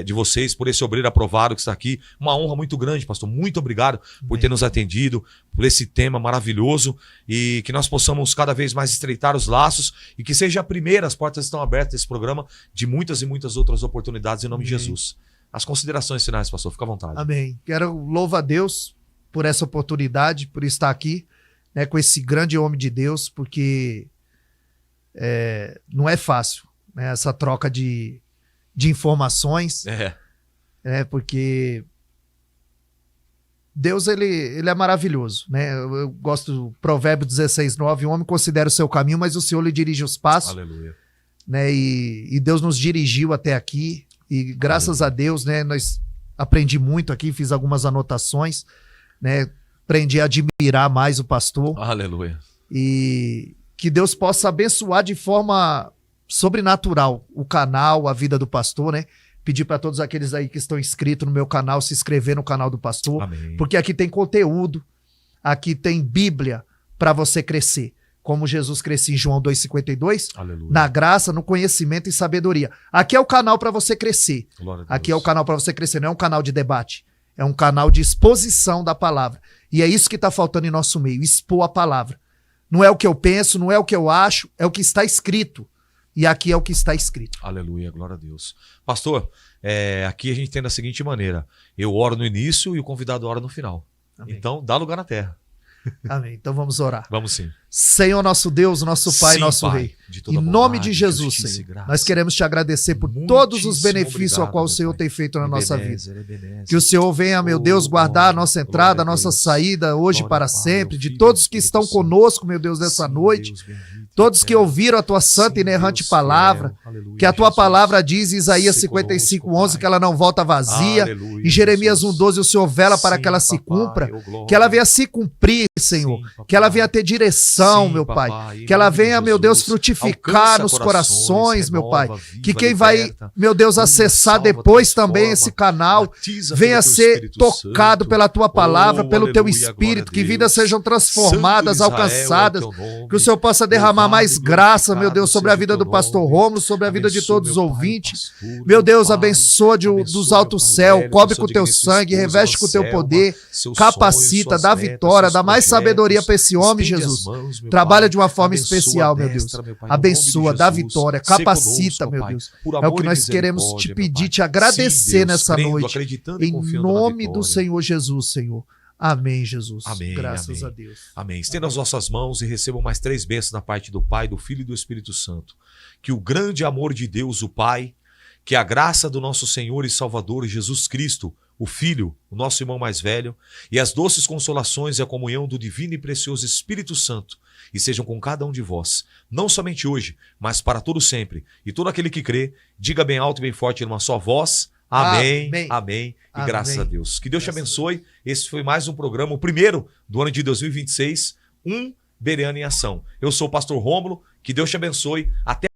de vocês, por esse obreiro aprovado que está aqui. Uma honra muito grande, pastor. Muito obrigado por ter nos atendido, por esse tema maravilhoso e que nós possamos cada vez mais estreitar os laços e que seja a primeira, as portas estão abertas desse programa, de muitas e muitas outras oportunidades em nome de Jesus. As considerações finais, pastor, fica à vontade. Amém. Quero louvar a Deus por essa oportunidade, por estar aqui, né, com esse grande homem de Deus, porque não é fácil, né, essa troca de informações, porque Deus, ele é maravilhoso, né? Eu gosto do Provérbio 16:9, o homem considera o seu caminho, mas o Senhor lhe dirige os passos. Aleluia. Né? E Deus nos dirigiu até aqui, e graças a Deus, né, nós aprendi muito aqui, fiz algumas anotações, né? Aprendi a admirar mais o pastor. Aleluia. E que Deus possa abençoar de forma sobrenatural o canal, a vida do pastor, né? Pedir para todos aqueles aí que estão inscritos no meu canal se inscrever no canal do pastor, Amém. porque aqui tem conteúdo, aqui tem Bíblia para você crescer. Como Jesus crescia em João 2,52, Aleluia. na graça, no conhecimento e sabedoria. Aqui é o canal para você crescer. Glória a Deus. Aqui é o canal para você crescer, não é um canal de debate. É um canal de exposição da palavra. E é isso que está faltando em nosso meio, expor a palavra. Não é o que eu penso, não é o que eu acho, é o que está escrito. E aqui é o que está escrito. Aleluia, glória a Deus. Pastor, aqui a gente tem da seguinte maneira. Eu oro no início e o convidado ora no final. Amém. Então, dá lugar na terra. Amém. Então vamos orar. Vamos sim. Senhor nosso Deus, nosso Pai, Sim, nosso Pai, Rei, de toda em nome bondade, de Jesus, justiça e Senhor, graça. nós queremos te agradecer por Muitíssimo todos os benefícios ao obrigado, qual o meu Senhor Pai. tem feito na nossa vida. Ebenezer, Ebenezer. Que o Senhor venha, meu Deus, guardar a nossa entrada, a nossa saída, hoje Glória para ao Pai, sempre, ao de Filho e todos ao que Espírito estão Santo. conosco, meu Deus, nessa Sim, noite, Deus bendito, todos que eterno. ouviram a tua santa e Sim, inerrante Deus palavra, fiel, aleluia, que a tua Jesus. palavra diz em Isaías Se 55, conosco, 11, Pai. que ela não volta vazia. Aleluia, Em Jeremias Jesus. 1,12, o Senhor vela para Sim, que ela se papai, cumpra, ô glória. que ela venha se cumprir, Senhor, Sim, papai. que ela venha ter direção, Sim, meu papai, Pai, em que ela nome de venha, meu Deus, Jesus. frutificar Alcança nos corações, meu Pai, renova, viva, que quem vai, liberta, meu Deus, cura, acessar salva, depois também transforma, esse canal, batiza venha pelo teu ser Espírito tocado Santo. pela tua palavra, Oh, pelo teu aleluia, glória espírito, a que Deus. vidas sejam transformadas, Santo Israel alcançadas, é o teu nome. que o Senhor possa derramar Louvado mais e graça, meu Deus, glorificado sobre a seja vida o teu do pastor nome. Rômulo, sobre a vida de Abençoa, todos os meu Pai, ouvintes. pastor, Meu Deus, Pai. abençoa Abençoa, dos meu altos Pai céu, velho, cobre com sua o teu digníssima sangue, esposa, reveste com o teu Anselma, poder, seus capacita, sonhos, dá suas metas, vitória, seus dá mais projetos. sabedoria para esse homem, Estende Jesus. as mãos, meu Trabalha Pai. de uma forma Abençoa especial, a meu destra, Deus. meu Pai, no Abençoa, nome de dá Jesus. vitória, Sê capacita, conosco, meu Pai, Deus. por É o amor que e nós queremos misericórdia, te meu pedir, Pai. te agradecer Sim, Deus, nessa crendo, noite. acreditando e Em confiando na nome do vitória. Senhor Jesus, Senhor. Amém, Jesus. Amém, Graças amém. a Deus. Amém. Estenda as nossas mãos e recebam mais 3 bênçãos da parte do Pai, do Filho e do Espírito Santo. Que o grande amor de Deus, o Pai, que a graça do nosso Senhor e Salvador Jesus Cristo, o Filho, o nosso irmão mais velho, e as doces consolações e a comunhão do divino e precioso Espírito Santo, e sejam com cada um de vós, não somente hoje, mas para todo sempre. E todo aquele que crê, diga bem alto e bem forte em uma só voz. Amém, Amém. amém e Amém. graças a Deus. Que Deus te Graças a abençoe. Esse foi mais um programa, o primeiro do ano de 2026, Bereano em Ação. Eu sou o pastor Rômulo, que Deus te abençoe. Até